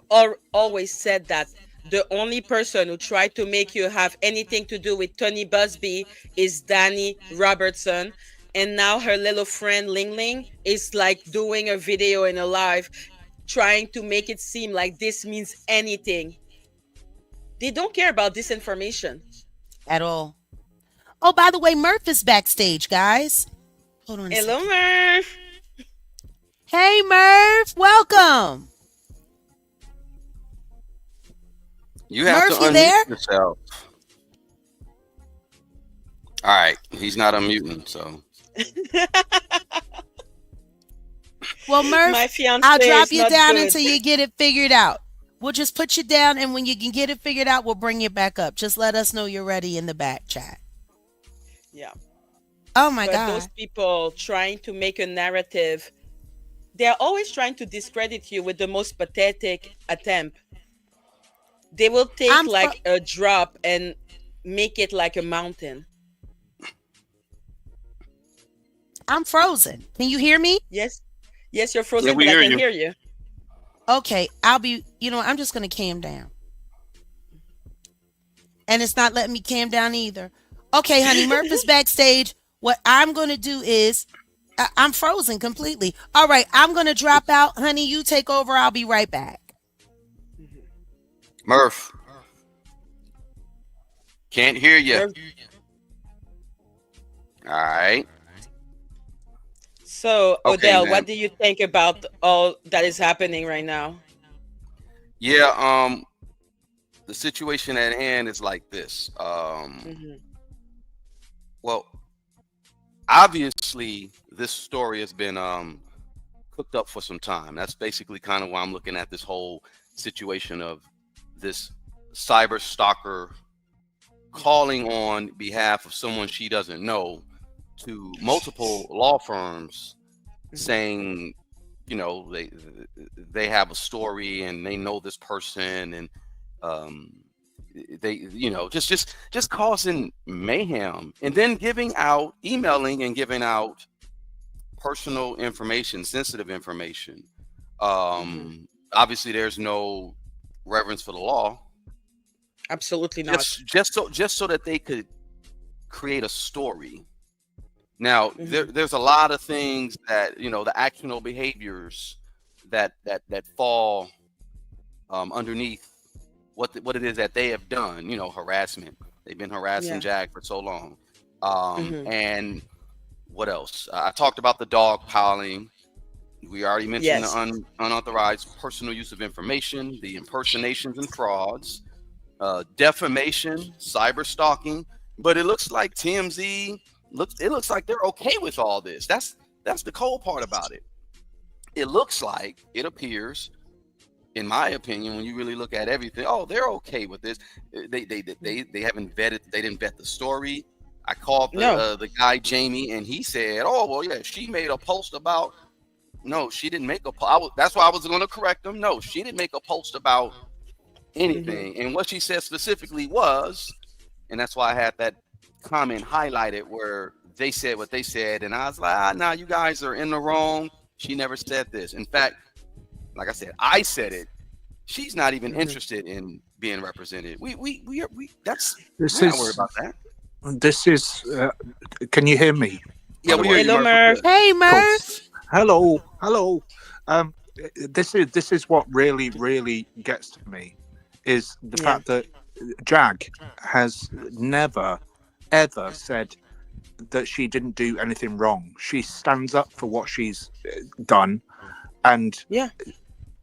always said that. The only person who tried to make you have anything to do with Tony Buzbee is Danny Robertson. And now her little friend Ling Ling is like doing a video in a live trying to make it seem like this means anything. They don't care about disinformation At all. Oh, by the way, Murph is backstage, guys. Hold on a Hello, second. Murph. Hey, Murph. Welcome. You have Murph, to you unmute there? yourself. All right, he's not unmuting, so. Well, Murph, My fiance I'll drop is you not down good. until you get it figured out. We'll just put you down, and when you can get it figured out, we'll bring you back up. Just let us know you're ready in the back chat. Yeah. Oh my But God. those people trying to make a narrative, they're always trying to discredit you with the most pathetic attempt. They will take like a drop and make it like a mountain. I'm frozen. Can you hear me? Yes. Yes, you're frozen, Yeah, we but I hear can you. hear you. Okay, I'm just going to calm down. And it's not letting me calm down either. Okay, honey, Murph is backstage. What I'm going to do is, I'm frozen completely. All right, I'm going to drop out. Honey, you take over. I'll be right back. Murph. Can't hear you. Murph. All right. So, Okay, Odell, man. what do you think about all that is happening right now? Yeah, the situation at hand is like this. Well, obviously, this story has been cooked up for some time. That's basically kind of why I'm looking at this whole situation of this cyber stalker calling on behalf of someone she doesn't know to multiple law firms, saying, you know, they have a story and they know this person, and they, you know, just causing mayhem, and then emailing and giving out personal information, sensitive information. Obviously, there's no reverence for the law. Absolutely not. Just so that they could create a story. Now, there's a lot of things that, you know, the actionable behaviors that fall underneath what it is that they have done. You know, harassment. They've been harassing Jag for so long. And what else? I talked about the dog piling. We already mentioned the unauthorized personal use of information, the impersonations and frauds, defamation, cyber stalking. But it looks like TMZ looks like they're okay with all this. That's the cold part about it. It appears, in my opinion, when you really look at everything, oh, they're okay with this. They haven't vetted. They didn't vet the story. I called the guy Jamie, and he said, "Oh, well, yeah, she made a post about." No, she didn't make a post. That's why I was going to correct them. No, she didn't make a post about anything. And what she said specifically was, and that's why I had that comment highlighted where they said what they said, and I was like, nah, you guys are in the wrong. She never said this. In fact, like I said, I said it. She's not even interested in being represented. We're not worried about that. This is. Can you hear me? Yeah, we hear you, Murph. Hey, Murph. Cool. Hello. This is what really gets to me, is the fact that Jag has never ever said that she didn't do anything wrong. She stands up for what she's done, and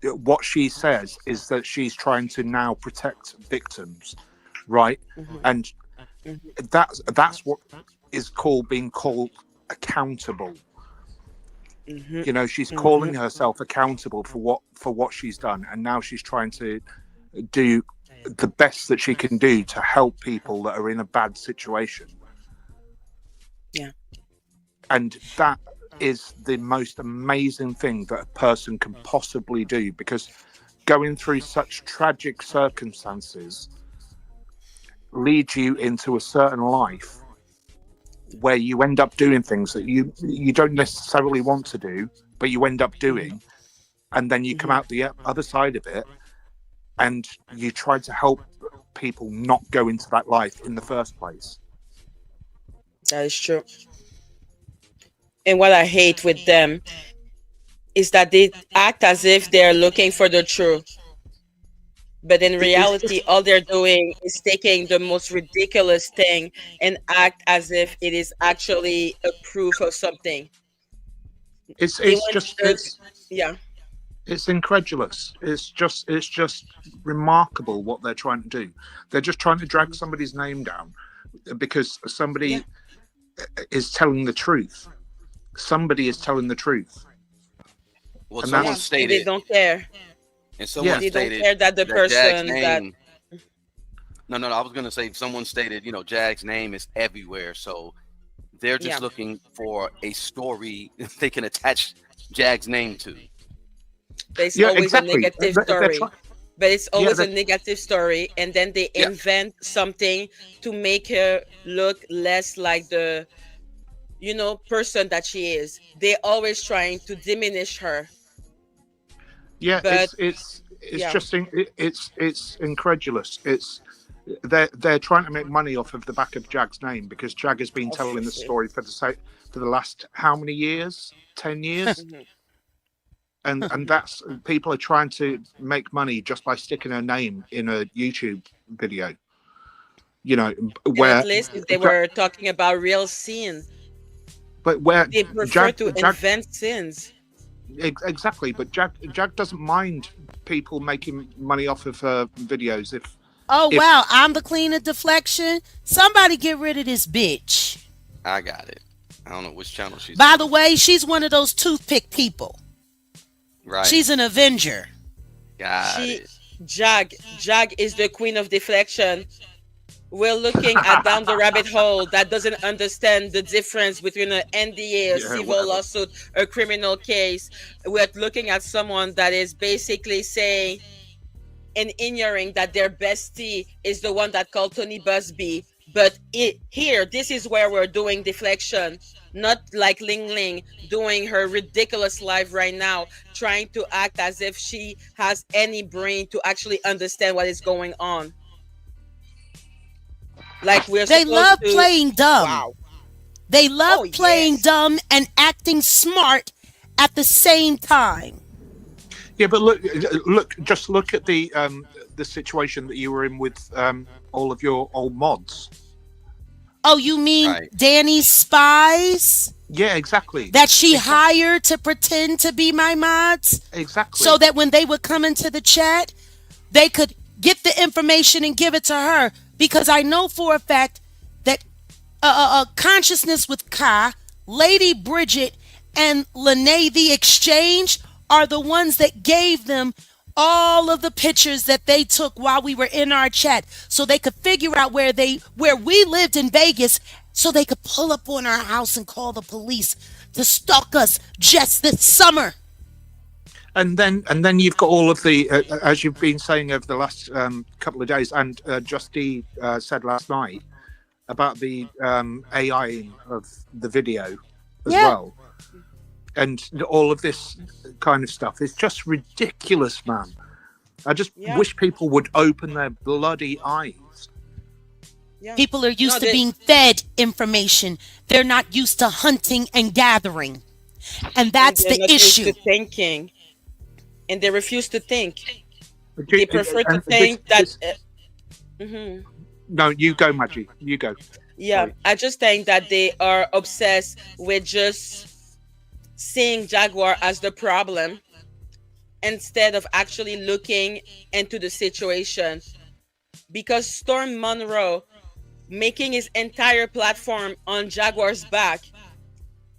what she says is that she's trying to now protect victims, right? And that's what is being called accountable. You know, she's calling herself accountable for what she's done, and now she's trying to do the best that she can do to help people that are in a bad situation. Yeah. And that is the most amazing thing that a person can possibly do, because going through such tragic circumstances leads you into a certain life where you end up doing things that you don't necessarily want to do, but you end up doing, and then you come out the other side of it, and you try to help people not go into that life in the first place. That is true. And what I hate with them is that they act as if they're looking for the truth. But in reality, all they're doing is taking the most ridiculous thing and act as if it is actually a proof of something. It's incredulous. It's just remarkable what they're trying to do. They're just trying to drag somebody's name down because somebody is telling the truth. Somebody is telling the truth. Well, And someone that's- stated, They don't care. and someone They don't stated care that the that Jag's person that name. No, I was gonna say someone stated, Jag's name is everywhere, so they're just Yeah. looking for a story they can attach Jag's name to. there's Yeah, always exactly. a negative They're story. try- But it's always a that- negative story, and then they Yeah. invent something to make her look less like the person that she is. They're always trying to diminish her. Yeah, But- it's yeah. just it's incredulous. They're trying to make money off of the back of Jag's name, because Jag has been telling the Obviously. story for the last how many years? 10 years. And that's, people are trying to make money just by sticking her name in a YouTube video. And Where at least if they were talking about real sin, but where they prefer to Jag, invent sins. exactly. But Jag doesn't mind people making money off of her videos if. Oh, wow. I'm the queen of deflection. Somebody get rid of this bitch. I got it. I don't know which channel she's By on. the way, she's one of those toothpick people. Right. She's an Avenger. Got it. Jag is the queen of deflection. We're looking at down the rabbit hole that doesn't understand the difference between an NDA, a civil whatever. lawsuit, a criminal case. We're looking at someone that is basically saying and ignoring that their bestie is the one that called Tony Buzbee. But this is where we're doing deflection, not like Ling Ling doing her ridiculous life right now, trying to act as if she has any brain to actually understand what is going on. Like They supposed love to- playing dumb. Wow. They love Oh, playing yes. dumb and acting smart at the same time. Yeah, but just look at the situation that you were in with all of your old mods. Oh, you mean Right. Danny's spies Yeah, exactly. that she hired to pretend to be my mods? Exactly. So that when they would come into the chat, they could get the information and give it to her. Because I know for a fact that Consciousness with Kai, Lady Bridget, and Lene the Exchange are the ones that gave them all of the pictures that they took while we were in our chat, so they could figure out where we lived in Vegas, so they could pull up on our house and call the police to stalk us just this summer. And then you've got all of the, as you've been saying over the last couple of days, and Justy said last night about the AI of the video as well. And all of this kind of stuff is just ridiculous, man. I just wish people would open their bloody eyes. Yeah. People are used to being fed information. They're not used to hunting and gathering. And that's they're the not used issue. to thinking, and they refuse to think. Do- They prefer to and think this- that. Mhm. No, you go, Maggie. You go. Yeah, Sorry. I just think that they are obsessed with just seeing Jaguar as the problem instead of actually looking into the situation. Because Storm Monroe making his entire platform on Jaguar's back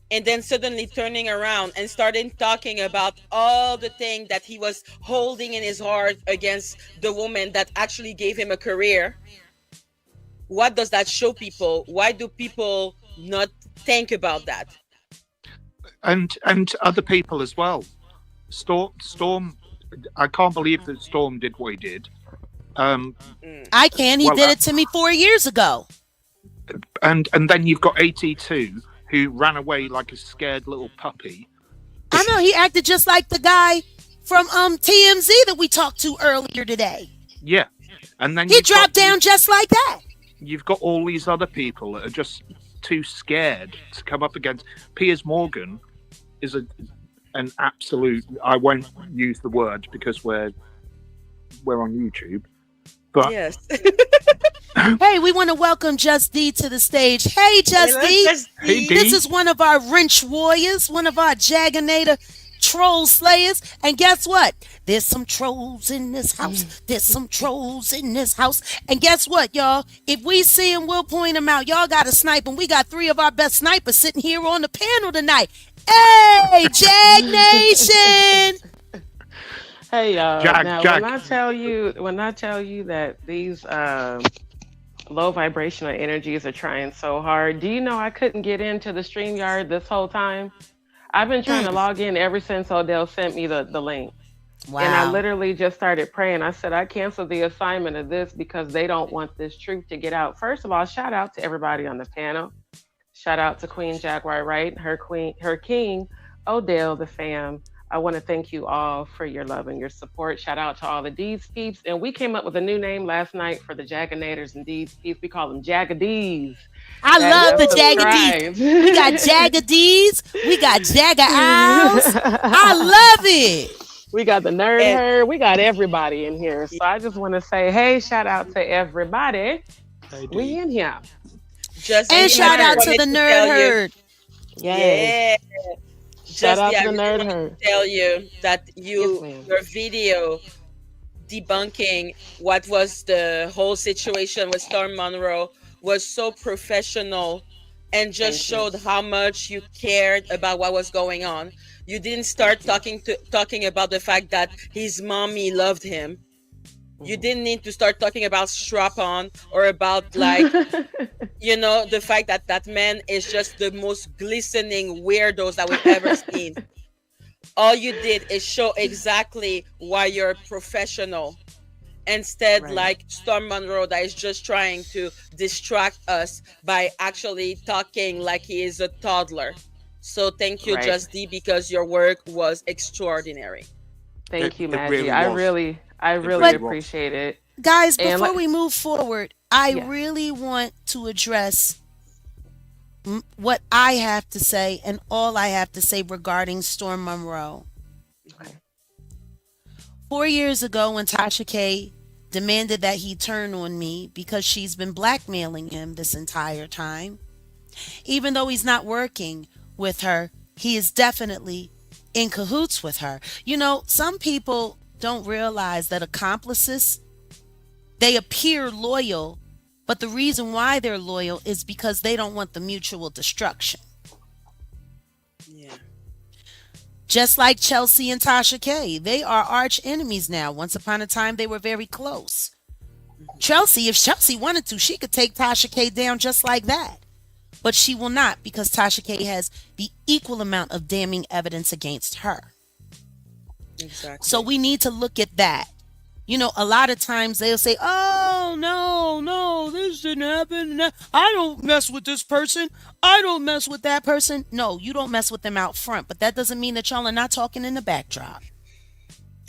and then suddenly turning around and starting talking about all the things that he was holding in his heart against the woman that actually gave him a career. What does that show people? Why do people not think about that? And other people as well. Storm, I can't believe that Storm did what he did. I can. He Well, did it to me 4 years ago. And then you've got 82 who ran away like a scared little puppy. I know he acted just like the guy from TMZ that we talked to earlier today. Yeah. And then He you've dropped got, down just like that. You've got all these other people that are just too scared to come up against. Piers Morgan is an absolute, I won't use the word because we're on YouTube. But Yes. Hey, we want to welcome Just D to the stage. Hey, Just D. Hey, D. This is one of our wrench warriors, one of our Jaganator troll slayers. And guess what? There's some trolls in this house. There's some trolls in this house. And guess what, y'all? If we see them, we'll point them out. Y'all got to snipe them. We got 3 of our best snipers sitting here on the panel tonight. Hey, Jag Nation! Hey, y'all. Now, Jag. when I tell you that these low vibrational energies are trying so hard, do you know I couldn't get into the StreamYard this whole time? I've been trying to log in ever since Odell sent me the link. Wow. And I literally just started praying. I said, I canceled the assignment of this because they don't want this truth to get out. First of all, shout out to everybody on the panel. Shout out to Queen Jaguar Wright, her king, Odell, the fam. I want to thank you all for your love and your support. Shout out to all the Deeds peeps. And we came up with a new name last night for the Jaganators and Deeds peeps. We call them Jagadees. I love the Jagadees. We got Jagadees. We got Jagga Owls. I love it. We got the nerd herd. We got everybody in here. So I just want to say, hey, shout out to everybody. We in here. And shout out to the nerd herd. Yeah. Shout out to the nerd herd. Tell you that your video debunking what was the whole situation with Storm Monroe was so professional and just showed how much you cared about what was going on. You didn't start talking about the fact that his mommy loved him. You didn't need to start talking about strap-on or about the fact that that man is just the most glistening weirdos that we've ever seen. All you did is show exactly why you're a professional. Instead, like Storm Monroe, that is just trying to distract us by actually talking like he is a toddler. So thank you, Just D, because your work was extraordinary. Thank you, Maggie. I really appreciate it. Guys, before we move forward, I really want to address what I have to say and all I have to say regarding Storm Monroe. Okay. 4 years ago, when Tasha K demanded that he turn on me because she's been blackmailing him this entire time, even though he's not working with her, he is definitely in cahoots with her. You know, some people don't realize that accomplices, they appear loyal, but the reason why they're loyal is because they don't want the mutual destruction. Yeah. Just like Chelsea and Tasha K, they are arch enemies now. Once upon a time, they were very close. Chelsea, if Chelsea wanted to, she could take Tasha K down just like that. But she will not, because Tasha K has the equal amount of damning evidence against her. Exactly. So we need to look at that. You know, a lot of times they'll say, oh, no, this didn't happen. I don't mess with this person. I don't mess with that person. No, you don't mess with them out front. But that doesn't mean that y'all are not talking in the backdrop.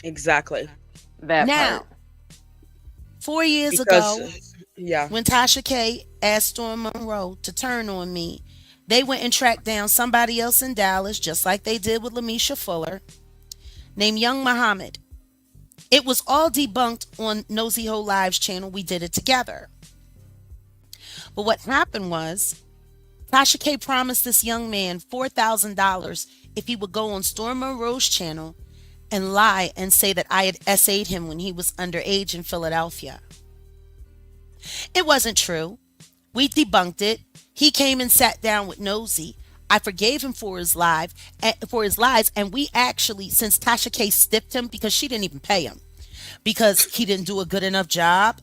Exactly. That now, part. 4 years ago, when Tasha K asked Storm Monroe to turn on me, they went and tracked down somebody else in Dallas, just like they did with Lamisha Fuller, named Young Muhammad. It was all debunked on Nosy Ho Live's channel. We did it together. But what happened was, Tasha K promised this young man $4,000 if he would go on Storm Monroe's channel and lie and say that I had essayed him when he was underage in Philadelphia. It wasn't true. We debunked it. He came and sat down with Nosy. I forgave him for his lies, and we actually, since Tasha K stiffed him because she didn't even pay him because he didn't do a good enough job,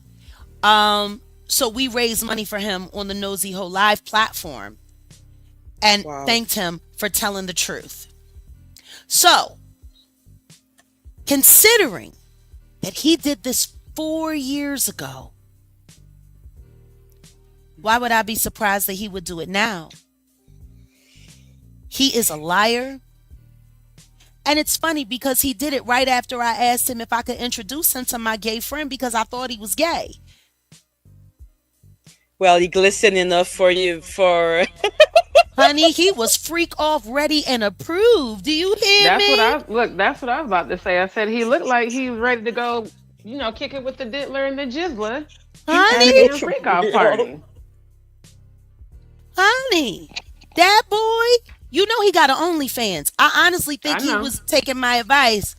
so we raised money for him on the Nosy Ho Live platform and thanked him for telling the truth. So, considering that he did this 4 years ago, why would I be surprised that he would do it now? He is a liar. And it's funny because he did it right after I asked him if I could introduce him to my gay friend because I thought he was gay. Well, he glistened enough for you for... Honey, he was freak off ready and approved. Do you hear me? That's what I was about to say. I said he looked like he was ready to go, kick it with the diddler and the jizzler. Honey, at a freak off party. Honey, that boy, You know he got an OnlyFans. I honestly I think he know. was taking my advice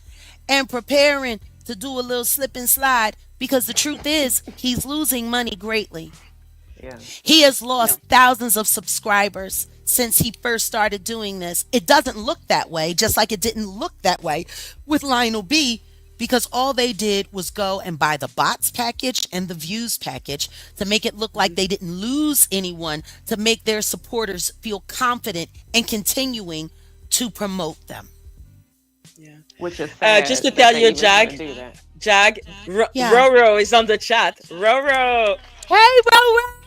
and preparing to do a little slip and slide because the truth is he's losing money greatly. Yeah. He has lost thousands of subscribers since he first started doing this. It doesn't look that way, just like it didn't look that way with Lionel B, because all they did was go and buy the bots package and the views package to make it look like they didn't lose anyone, to make their supporters feel confident and continuing to promote them. Yeah. Which is sad Just to that tell they you, even Jag, do that. Jag, Yeah. Roro is on the chat. Roro. Hey, Roro!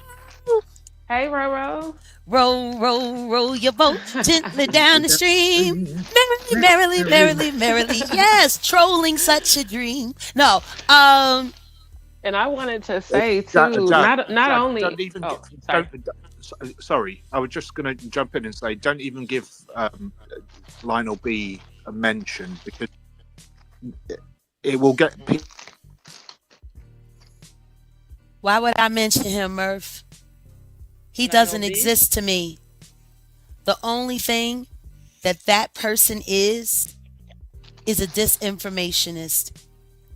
Hey, Roro. Roll, roll, roll your boat gently down the stream. Merrily, merrily, merrily, merrily. Yes, trolling such a dream. No, And I wanted to say too, Jack, not Jack, only. don't even sorry. sorry, I was just going to jump in and say, don't even give Lionel B a mention, because it will get people. why would I mention him, Murph? He Lionel doesn't B? exist to me. The only thing that person is a disinformationist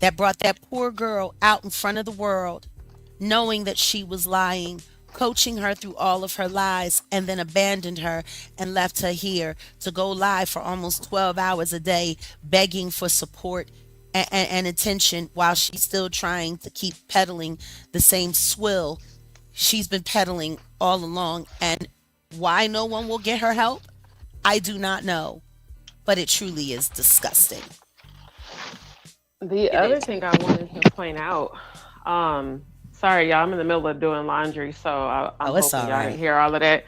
that brought that poor girl out in front of the world, knowing that she was lying, coaching her through all of her lies, and then abandoned her and left her here to go live for almost 12 hours a day, begging for support and attention while she's still trying to keep peddling the same swill she's been peddling all along. And why no one will get her help, I do not know. But it truly is disgusting. The other thing I wanted to point out, sorry, y'all, I'm in the middle of doing laundry, so I'm it's hoping all y'all right. didn't hear all of that.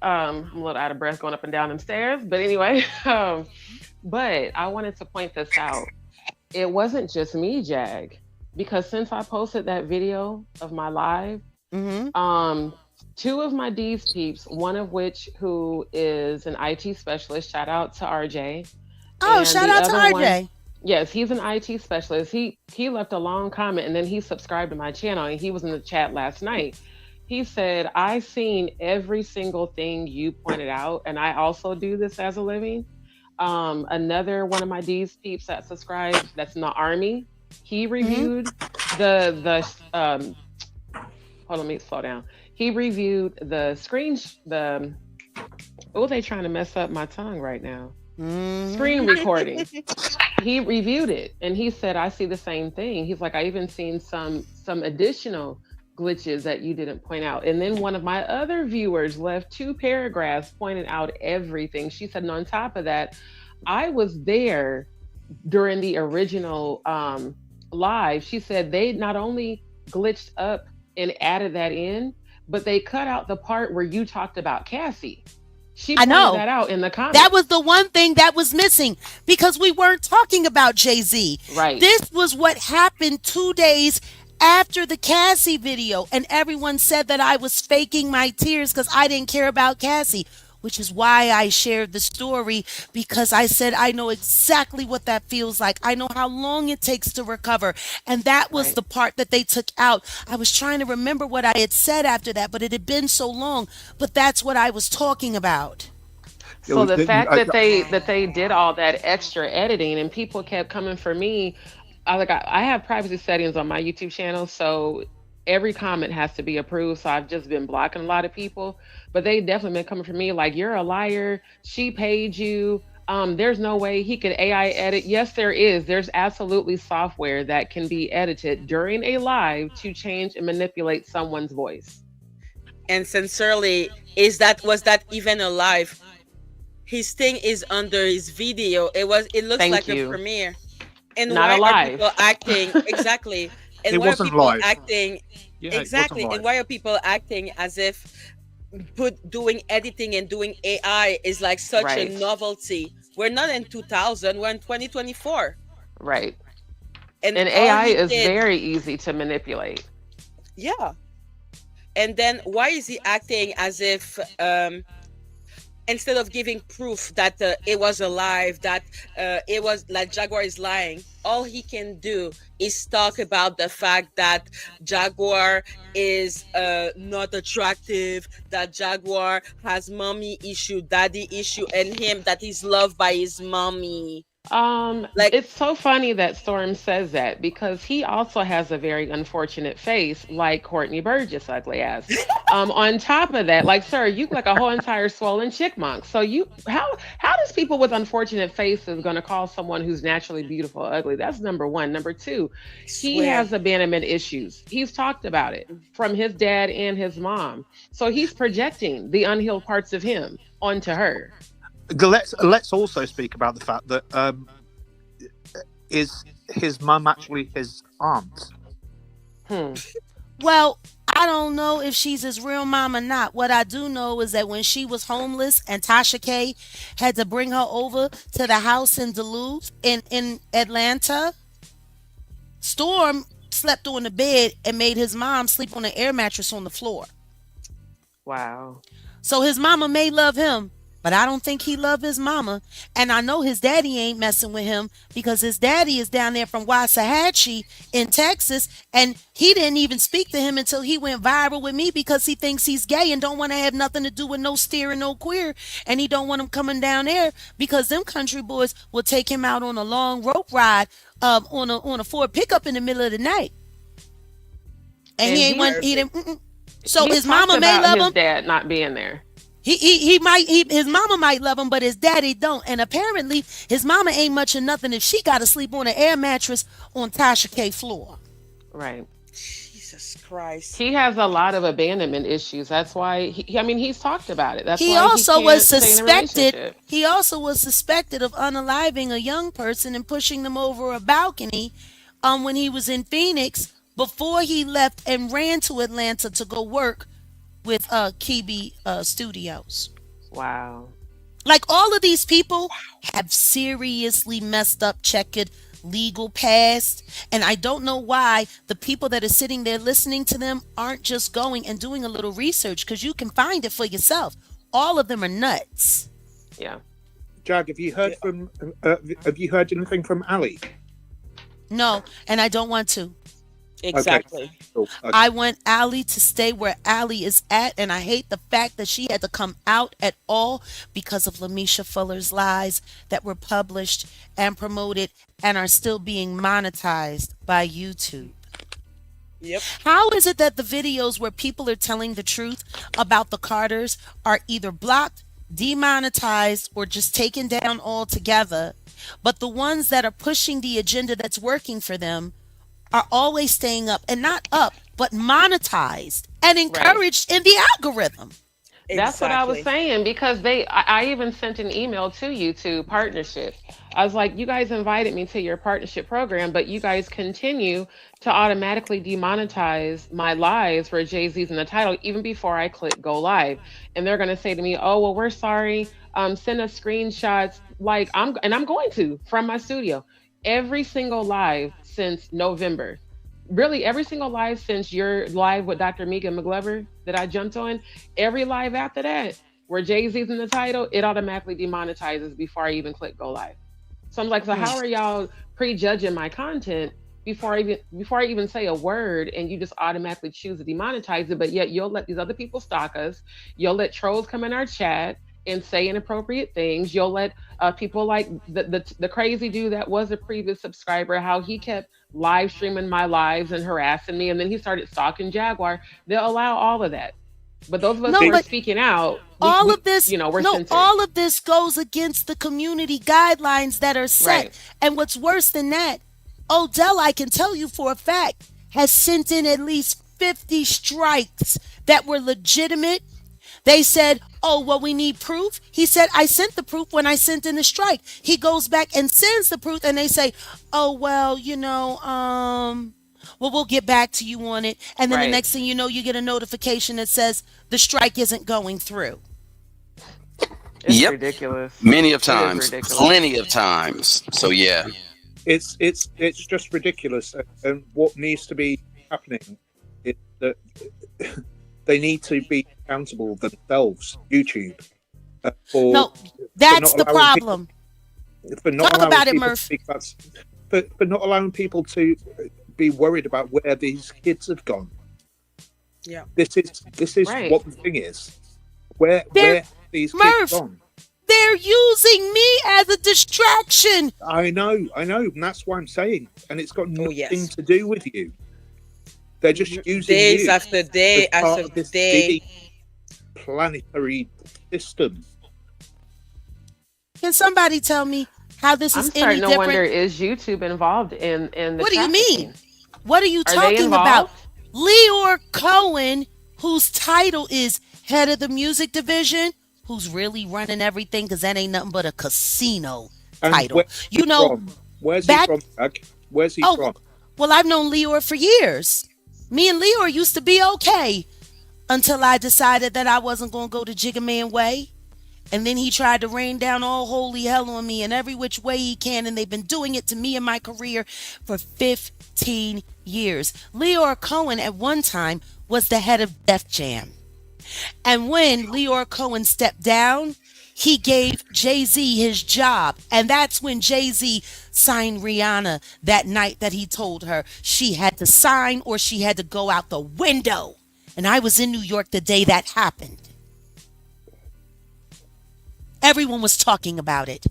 I'm a little out of breath going up and down them stairs, but anyway, but I wanted to point this out. It wasn't just me, Jag, because since I posted that video of my live, two of my D's peeps, one of which who is an IT specialist, shout out to RJ. Oh, and shout the out to other RJ. Yes, he's an IT specialist. He left a long comment and then he subscribed to my channel and he was in the chat last night. He said, I seen every single thing you pointed out, and I also do this as a living. Another one of my D's peeps that subscribed, that's in the army, he reviewed the hold on, let me slow down. He reviewed the oh, they trying to mess up my tongue right now. Screen recording. He reviewed it and he said, I see the same thing. He's like, I even seen some additional glitches that you didn't point out. And then one of my other viewers left 2 paragraphs pointing out everything. She said, and on top of that, I was there during the original live. She said they not only glitched up and added that in, but they cut out the part where you talked about Cassie. She pointed that out in the comments. That was the one thing that was missing because we weren't talking about Jay-Z. Right. This was what happened 2 days after the Cassie video, and everyone said that I was faking my tears because I didn't care about Cassie, which is why I shared the story, because I said I know exactly what that feels like. I know how long it takes to recover, and that was the part that they took out. I was trying to remember what I had said after that, but it had been so long, but that's what I was talking about. So the fact that they did all that extra editing and people kept coming for me, I have privacy settings on my YouTube channel, so every comment has to be approved. So I've just been blocking a lot of people, but they definitely been coming for me like, you're a liar. She paid you. There's no way he could AI edit. Yes, there is. There's absolutely software that can be edited during a live to change and manipulate someone's voice. And sincerely, was that even a live? His thing is under his video. It looks like a premiere. And not why are people acting exactly? And why are people acting exactly? And why are people acting as if doing editing and doing AI is like such a novelty? We're not in 2000. We're in 2024. Right. And AI is very easy to manipulate. Yeah. And then why is he acting as if? And instead of giving proof that it was alive, that it was like Jaguar is lying, all he can do is talk about the fact that Jaguar is not attractive, that Jaguar has mommy issue, daddy issue, and him that he's loved by his mommy. Like, it's so funny that Storm says that, because he also has a very unfortunate face, like Courtney Burgess ugly ass. On top of that, like, sir, you look like a whole entire swollen chickmunk. So how does people with unfortunate faces gonna call someone who's naturally beautiful ugly? That's number one. Number two, he has abandonment issues. He's talked about it from his dad and his mom. So he's projecting the unhealed parts of him onto her. Let's also speak about the fact that is his mum actually his aunt? Well, I don't know if she's his real mom or not. What I do know is that when she was homeless and Tasha K had to bring her over to the house in Duluth in Atlanta, Storm slept on the bed and made his mom sleep on an air mattress on the floor. Wow. So his mama may love him, but I don't think he loved his mama. And I know his daddy ain't messing with him, because his daddy is down there from Waxahachie in Texas. And he didn't even speak to him until he went viral with me, because he thinks he's gay and don't want to have nothing to do with no steer and no queer. And he don't want him coming down there, because them country boys will take him out on a long rope ride on a Ford pickup in the middle of the night. And he didn't. So his mama may love him. His dad not being there. His mama might love him, but his daddy don't. And apparently his mama ain't much of nothing if she got to sleep on an air mattress on Tasha K floor. Right. Jesus Christ. He has a lot of abandonment issues. That's why he's talked about it. That's he why also he was can't stay in a relationship. He also was suspected of unaliving a young person and pushing them over a balcony when he was in Phoenix, before he left and ran to Atlanta to go work with Kibi Studios. Wow. Like, all of these people have seriously messed up checkered legal past, and I don't know why the people that are sitting there listening to them aren't just going and doing a little research, because you can find it for yourself. All of them are nuts. Yeah. Jag, have you heard have you heard anything from Ali? No, and I don't want to. Exactly. Okay. Cool. Okay. I want Ali to stay where Ali is at, and I hate the fact that she had to come out at all because of Lamisha Fuller's lies that were published and promoted and are still being monetized by YouTube. Yep. How is it that the videos where people are telling the truth about the Carters are either blocked, demonetized, or just taken down altogether, but the ones that are pushing the agenda that's working for them are always staying up, and not up, but monetized and encouraged in the algorithm? That's what I was saying, because I even sent an email to YouTube partnership. I was like, you guys invited me to your partnership program, but you guys continue to automatically demonetize my lives where Jay-Z's in the title, even before I click go live. And they're going to say to me, oh, well, we're sorry. Send us screenshots. Like, I'm going to, from my studio. Every single live since November, really every single live since your live with Dr. Mika McGlover that I jumped on, every live after that where Jay-Z's in the title, it automatically demonetizes before I even click go live. So I'm like, so how are y'all prejudging my content before I even say a word, and you just automatically choose to demonetize it? But yet you'll let these other people stalk us. You'll let trolls come in our chat and say inappropriate things. You'll let people like the crazy dude that was a previous subscriber, how he kept live streaming my lives and harassing me, and then he started stalking Jaguar. They'll allow all of that. But those of us who are speaking out, all of this goes against the community guidelines that are set. Right. And what's worse than that, Odell, I can tell you for a fact, has sent in at least 50 strikes that were legitimate. They said, oh, well, we need proof. He said, I sent the proof when I sent in the strike. He goes back and sends the proof, and they say, oh, well, well, we'll get back to you on it. And then the next thing you know, you get a notification that says the strike isn't going through. It's ridiculous. Many of times, plenty of times. So yeah, it's just ridiculous. And what needs to be happening is that they need to be accountable themselves. YouTube, for No, that's not the allowing people problem. for not Talk allowing about it, people to Murph. speak about for not allowing people to be worried about where these kids have gone. Yeah. This is Right. what the thing is. Where these kids Murph, gone? they're using me as a distraction. I know, and that's why I'm saying. And it's got nothing yes. to do with you. They're just using Days you after day as part after of this day. big planetary system. Can somebody tell me how this I'm is any starting to different? wonder: is YouTube involved in the? What do you trafficking? mean? What are you Are they talking about? involved? Lyor Cohen, whose title is head of the music division, who's really running everything because that ain't nothing but a casino And title. where's You he know, from? Where's back. he from, Jack? Where's he Oh, from? well, I've known Lyor for years. Me and Lyor used to be okay until I decided that I wasn't going to go the Jigga Man way. And then he tried to rain down all holy hell on me in every which way he can. And they've been doing it to me in my career for 15 years. Lyor Cohen at one time was the head of Def Jam. And when Lyor Cohen stepped down, he gave Jay-Z his job. And that's when Jay-Z signed Rihanna that night that he told her she had to sign or she had to go out the window. And I was in New York the day that happened. Everyone was talking about it.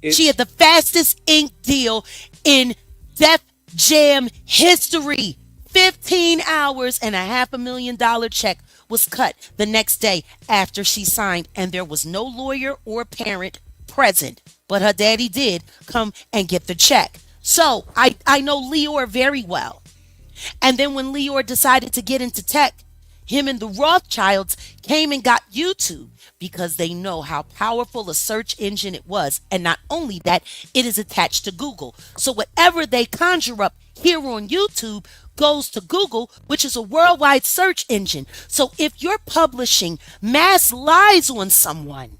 She had the fastest ink deal in Def Jam history. 15 hours and a $500,000 check was cut the next day after she signed, and there was no lawyer or parent present, but her daddy did come and get the check. So I know Lyor very well. And then when Lyor decided to get into tech, him and the Rothschilds came and got YouTube because they know how powerful a search engine it was. And not only that, it is attached to Google. So whatever they conjure up here on YouTube goes to Google, which is a worldwide search engine. So if you're publishing mass lies on someone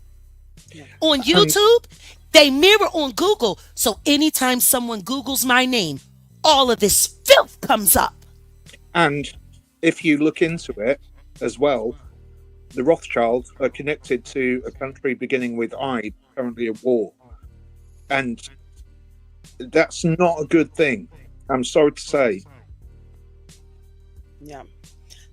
on YouTube, they mirror on Google. So anytime someone Googles my name, all of this filth comes up. And if you look into it as well, the Rothschilds are connected to a country beginning with I, currently at war. And that's not a good thing. I'm sorry to say. Yeah.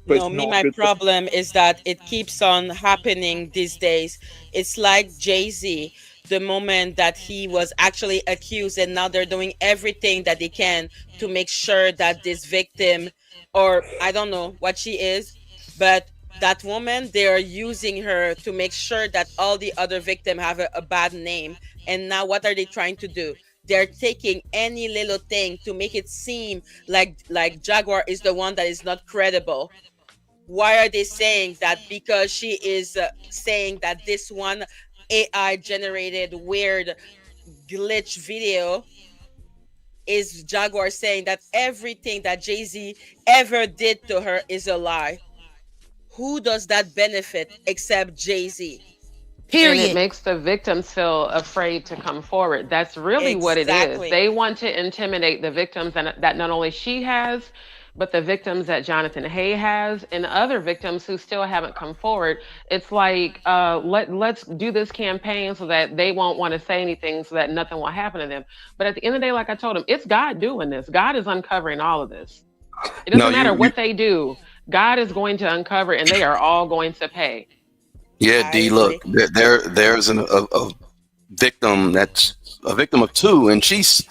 But No, it's me, not my good for- problem is that it keeps on happening these days. It's like Jay-Z, the moment that he was actually accused, and now they're doing everything that they can to make sure that this victim, or I don't know what she is, but that woman, they are using her to make sure that all the other victims have a bad name. And now what are they trying to do? They're taking any little thing to make it seem like Jaguar is the one that is not credible. Why are they saying that? Because she is saying that this one AI generated weird glitch video is Jaguar saying that everything that Jay-Z ever did to her is a lie. Who does that benefit except Jay-Z? Period. And it makes the victims feel afraid to come forward. That's really what it is. Exactly. They want to intimidate the victims, and that not only she has, but the victims that Jonathan Hay has and other victims who still haven't come forward. It's like, let's do this campaign so that they won't want to say anything so that nothing will happen to them. But at the end of the day, like I told him, it's God doing this. God is uncovering all of this. It doesn't matter what they do. God is going to uncover, and they are all going to pay. Yeah, D. Look, there's a victim that's a victim of two, and she's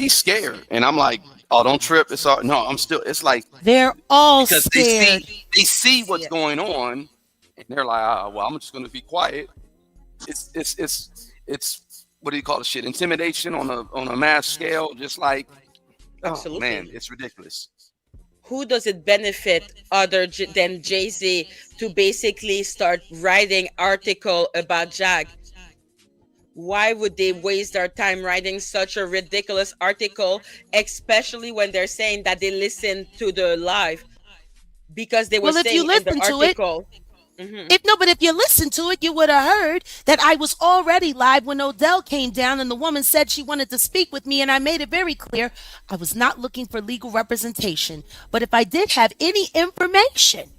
scared, and I'm like, oh, don't trip. It's all no. I'm still. It's like they're all because scared. they see what's going on, and they're like, well, I'm just going to be quiet. It's what do you call the shit? Intimidation on a mass scale, just like, oh Absolutely. man, it's ridiculous. Who does it benefit other than Jay-Z to basically start writing article about Jag? Why would they waste their time writing such a ridiculous article, especially when they're saying that they listened to the live? Because they were Well, if you saying in the listen to it, article. If you listened to it, you would have heard that I was already live when Odell came down and the woman said she wanted to speak with me, and I made it very clear I was not looking for legal representation. But if I did have any information,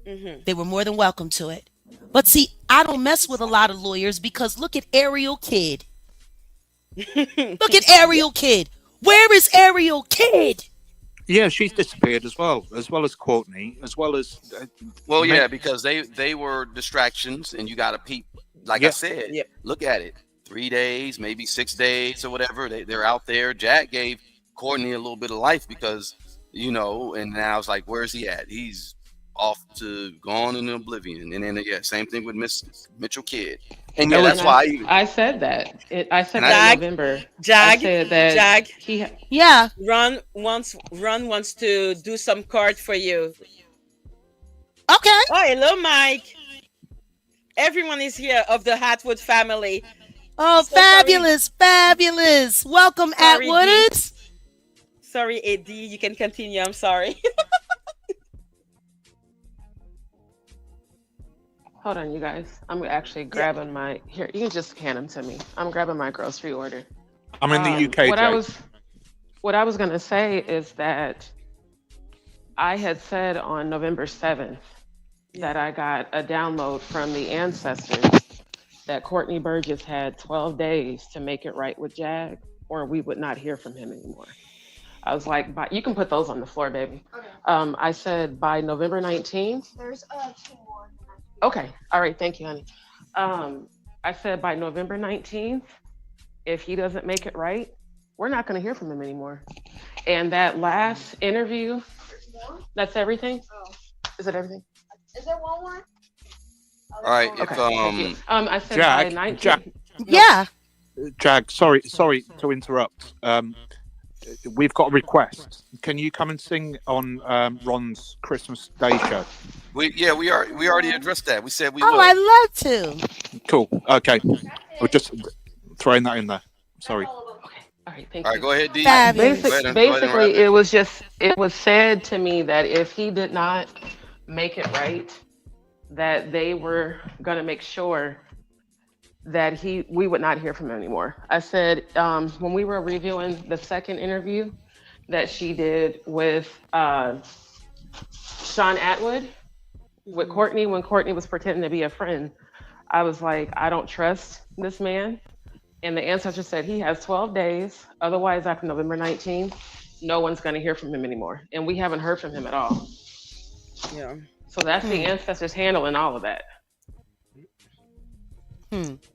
they were more than welcome to it. But see, I don't mess with a lot of lawyers because look at Ariel Kid. Look at Ariel Kid. Where is Ariel Kid? Yeah, she's disappeared as well as Courtney, as well as. Well, yeah, because they were distractions, and you got to peep. Like I said, look at it. 3 days, maybe 6 days, or whatever. They're out there. Jack gave Courtney a little bit of life because and now it's like, where's he at? He's off to gone in oblivion. And then same thing with Miss Mitchell Kid. And that's why I said that. I said that in November. Jag, I said that Ron wants to do some card for you. Okay. Oh, hello, Mike. Everyone is here of the Hatwood family. Oh, so fabulous. Welcome, Atwooders. Sorry, AD. You can continue. I'm sorry. Hold on, you guys. I'm actually grabbing my... Here, you can just hand them to me. I'm grabbing my grocery order. I'm in the UK, What I was going to say is that I had said on November 7th that I got a download from the ancestors that Courtney Burgess had 12 days to make it right with Jag, or we would not hear from him anymore. I was like, you can put those on the floor, baby. Okay. I said by November 19th. There's 2 more. Okay. All right. Thank you, honey. I said by November 19th, if he doesn't make it right, we're not going to hear from him anymore. And that last interview, that's everything? Oh. Is that everything? Is there one more? All right. Okay. I said Jag, by 19th. Jag. Yeah. Jag, sorry to interrupt. We've got a request. Can you come and sing on Ron's Christmas Day show? We already addressed that. We said we would. I'd love to. Cool. Okay. We're just throwing that in there. Sorry. Okay. All right. Thank you. All right. Go ahead, D. Basically, it was said to me that if he did not make it right, that they were going to make sure that we would not hear from him anymore. I said when we were reviewing the second interview that she did with Sean Atwood with Courtney, when Courtney was pretending to be a friend, I was like, I don't trust this man. And the ancestor said he has 12 days. Otherwise, after November 19th, no one's going to hear from him anymore. And we haven't heard from him at all. Yeah. So that's the ancestors handling all of that.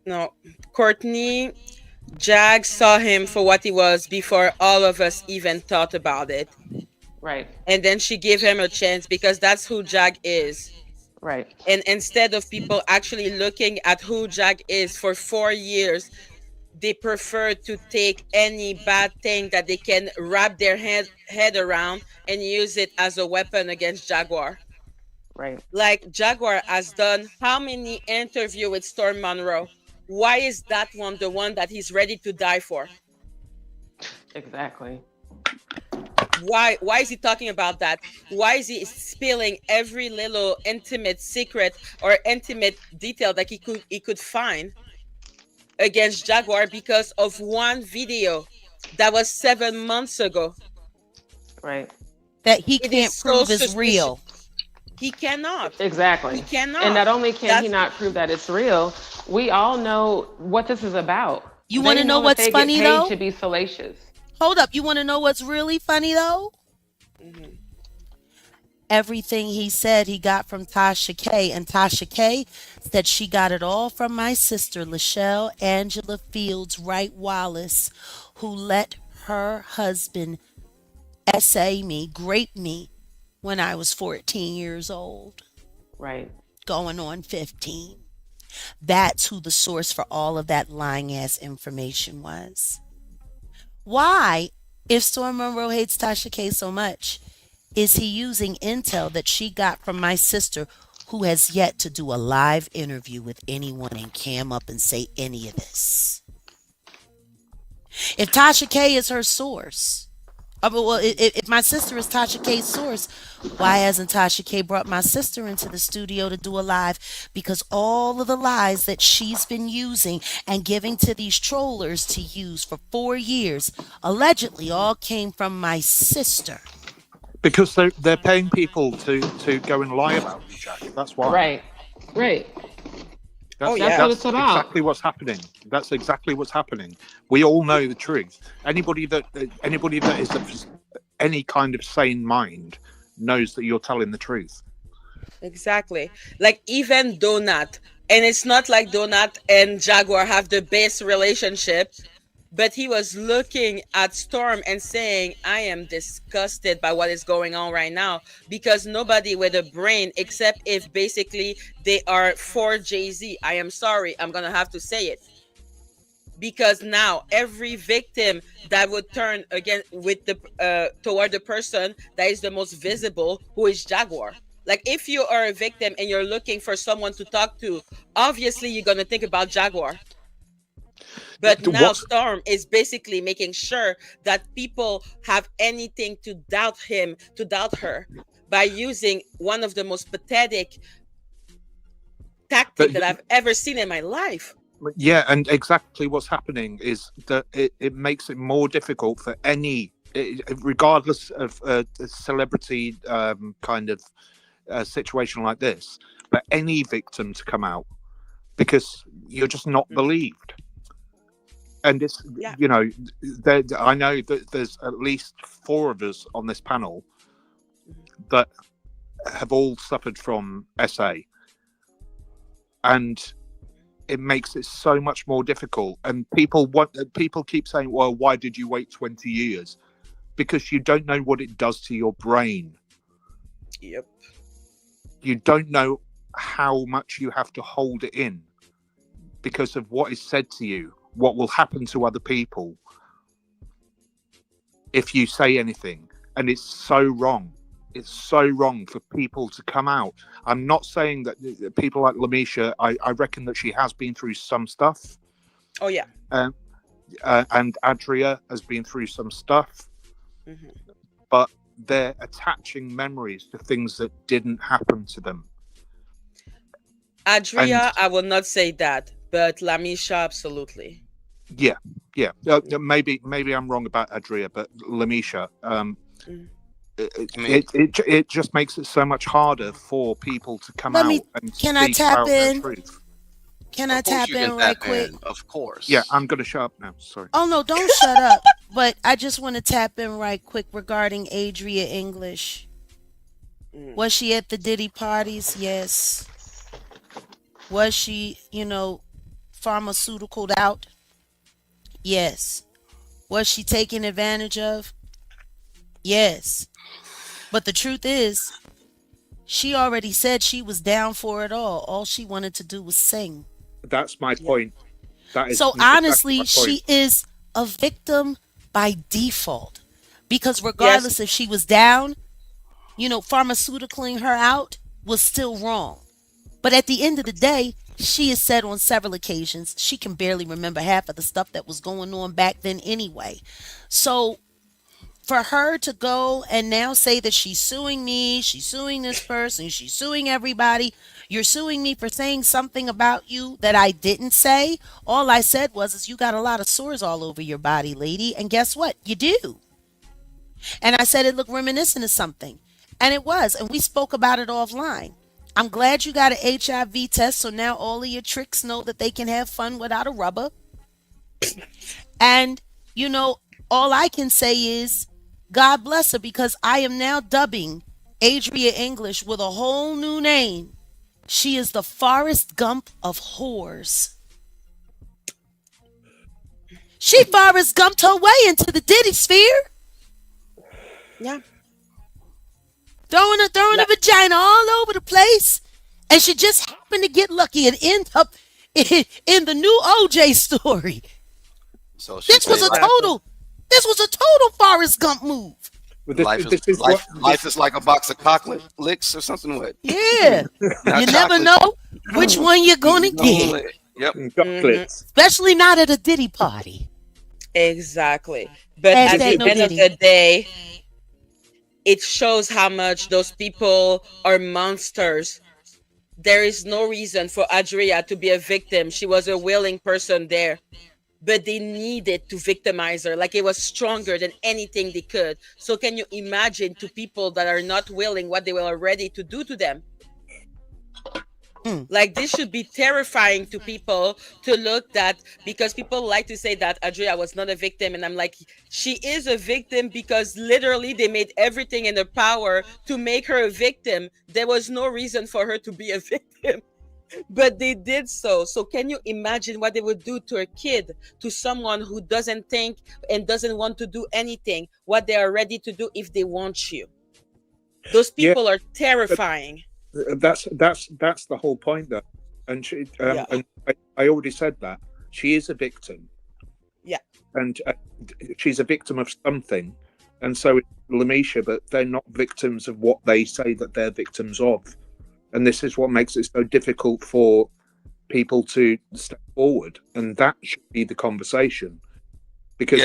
No, Courtney, Jag saw him for what he was before all of us even thought about it. Right. And then she gave him a chance because that's who Jag is. Right. And instead of people actually looking at who Jag is for 4 years, they prefer to take any bad thing that they can wrap their head around and use it as a weapon against Jaguar. Right. Like Jaguar has done how many interviews with Storm Monroe? Why is that one the one that he's ready to die for? Exactly. Why is he talking about that? Why is he spilling every little intimate secret or intimate detail that he could find against Jaguar because of one video that was 7 months ago? Right. That he can't prove is real. He cannot. Exactly. He cannot. And not only can he not prove that it's real, we all know what this is about. You want to know what's funny though? To be salacious. Hold up. You want to know what's really funny though? Mm-hmm. Everything he said he got from Tasha K. And Tasha K. said she got it all from my sister, Lachelle Angela Fields Wright Wallace, who let her husband essay me, grape me, when I was 14 years old. Right. Going on 15. That's who the source for all of that lying ass information was. Why, if Storm Monroe hates Tasha K so much, is he using intel that she got from my sister, who has yet to do a live interview with anyone and cam up and say any of this? If Tasha K is her source, if my sister is Tasha K's source, why hasn't Tasha K brought my sister into the studio to do a live? Because all of the lies that she's been using and giving to these trollers to use for 4 years allegedly all came from my sister. Because they're paying people to go and lie about you, Jack. That's why. Right. That's what it's about. Exactly what's happening. That's exactly what's happening. We all know the truth. Anybody that is of any kind of sane mind knows that you're telling the truth. Exactly. Like even Donut, and it's not like Donut and Jaguar have the best relationship, but he was looking at Storm and saying, I am disgusted by what is going on right now, because nobody with a brain, except if basically they are for Jay-Z. I am sorry, I'm gonna have to say it, because now every victim that would turn again with the toward the person that is the most visible, who is Jaguar. Like if you are a victim and you're looking for someone to talk to, obviously you're gonna think about Jaguar. But now Storm is basically making sure that people have anything to doubt him, to doubt her, by using one of the most pathetic tactics that I've ever seen in my life. Yeah, and exactly what's happening is that it makes it more difficult for any, regardless of a celebrity kind of situation like this, but any victim to come out, because you're just not believed. And it's, you know, I know that there's at least 4 of us on this panel that have all suffered from SA. And it makes it so much more difficult. And people keep saying, well, why did you wait 20 years? Because you don't know what it does to your brain. Yep. You don't know how much you have to hold it in because of what is said to you, what will happen to other people if you say anything. And it's so wrong. It's so wrong for people to come out. I'm not saying that people like Lamisha, I reckon that she has been through some stuff. Oh, yeah. And Adria has been through some stuff. Mm-hmm. But they're attaching memories to things that didn't happen to them. Adria, I will not say that, but Lamisha, absolutely. Yeah. Maybe I'm wrong about Adria, but Lamisha, it just makes it so much harder for people to come out and speak about their truth. Can I tap in right quick? Of course. Yeah, I'm going to shut up now. Sorry. Oh, no, don't shut up. But I just want to tap in right quick regarding Adria English. Was she at the Diddy parties? Yes. Was she, pharmaceuticaled out? Yes. Was she taken advantage of? Yes. But the truth is, she already said she was down for it all. All she wanted to do was sing. That's my point. That is so honestly, she is a victim by default. Because regardless if she was down, pharmaceutically her out was still wrong. But at the end of the day, she has said on several occasions, she can barely remember half of the stuff that was going on back then anyway. So for her to go and now say that she's suing me, she's suing this person, she's suing everybody, you're suing me for saying something about you that I didn't say. All I said was you got a lot of sores all over your body, lady. And guess what? You do. And I said it looked reminiscent of something. And it was. And we spoke about it offline. I'm glad you got an HIV test, so now all of your tricks know that they can have fun without a rubber. And, all I can say is, God bless her, because I am now dubbing Adria English with a whole new name. She is the Forrest Gump of whores. She Forrest Gumped her way into the Diddy sphere. Yeah. Throwing a vagina all over the place. And she just happened to get lucky and end up in the new OJ story. So this was a total Forrest Gump move. Life is like a box of chocolate licks or something like. Yeah. You never know which one you're going to get. Yep. Mm-hmm. Especially not at a Diddy party. Exactly. But at the end of the day, it shows how much those people are monsters. There is no reason for Adria to be a victim. She was a willing person there. But they needed to victimize her. Like it was stronger than anything they could. So can you imagine to people that are not willing what they were ready to do to them? Like, this should be terrifying to people to look at, because people like to say that Adria was not a victim. And I'm like, she is a victim because literally they made everything in their power to make her a victim. There was no reason for her to be a victim, but they did so. So can you imagine what they would do to a kid, to someone who doesn't think and doesn't want to do anything, what they are ready to do if they want you? Those people are terrifying. That's the whole point, though. And and I already said that she is a victim. Yeah. And she's a victim of something, and so is Lamisha, but they're not victims of what they say that they're victims of. And this is what makes it so difficult for people to step forward, and that should be the conversation. Because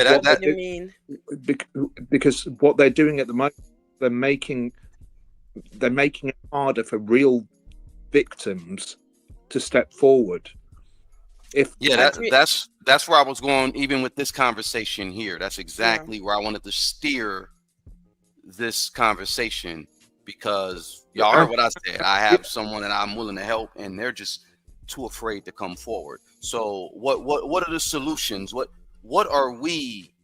because what they're doing at the moment, they're making it harder for real victims to step forward. That's where I was going, even with this conversation here. That's exactly where I wanted to steer this conversation, because y'all heard what I said. I have someone that I'm willing to help, and they're just too afraid to come forward. So what are the solutions? What are we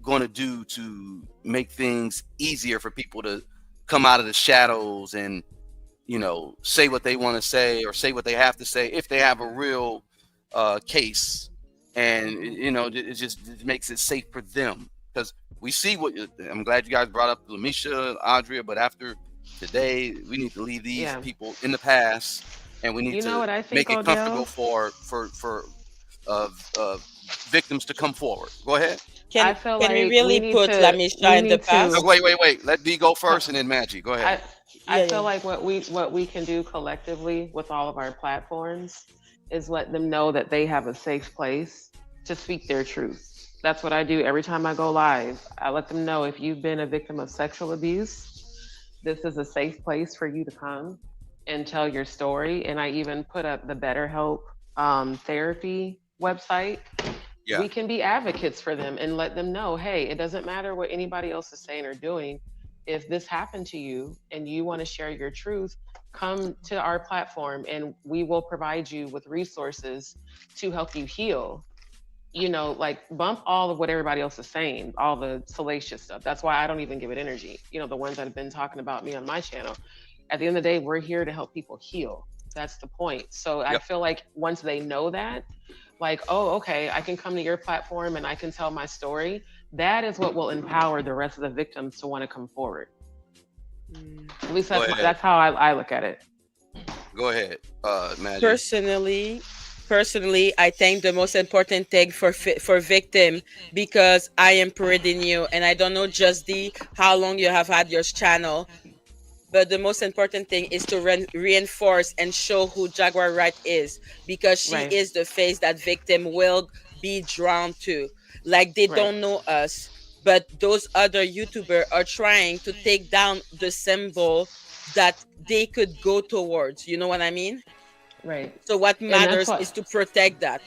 going to do to make things easier for people to come out of the shadows and, you know, say what they want to say, or say what they have to say if they have a real case, and you know, it just makes it safe for them? Because we see what I'm glad you guys brought up Lamisha, Adria, but after today, we need to leave these people in the past, and we need to make it comfortable for victims to come forward. Go ahead. Can we really put Lamisha in the past? Wait. Let D go first, and then Maggie. Go ahead. I feel like what we can do collectively with all of our platforms is let them know that they have a safe place to speak their truth. That's what I do every time I go live. I let them know, if you've been a victim of sexual abuse, this is a safe place for you to come and tell your story. And I even put up the BetterHelp therapy website. Yeah. We can be advocates for them and let them know, hey, it doesn't matter what anybody else is saying or doing. If this happened to you and you want to share your truth, come to our platform and we will provide you with resources to help you heal. You know, like, bump all of what everybody else is saying, all the salacious stuff. That's why I don't even give it energy. You know, the ones that have been talking about me on my channel. At the end of the day, we're here to help people heal. That's the point. So I feel like once they know that, like, oh, okay, I can come to your platform and I can tell my story. That is what will empower the rest of the victims to want to come forward. At least that's how I look at it. Go ahead, Maggie. Personally, I think the most important thing for victim, because I am parading you, and I don't know just how long you have had your channel, but the most important thing is to reinforce and show who Jaguar Wright is, because she is the face that victim will be drawn to. Like, they don't know us, but those other YouTubers are trying to take down the symbol that they could go towards. You know what I mean? Right. So what matters is to protect that.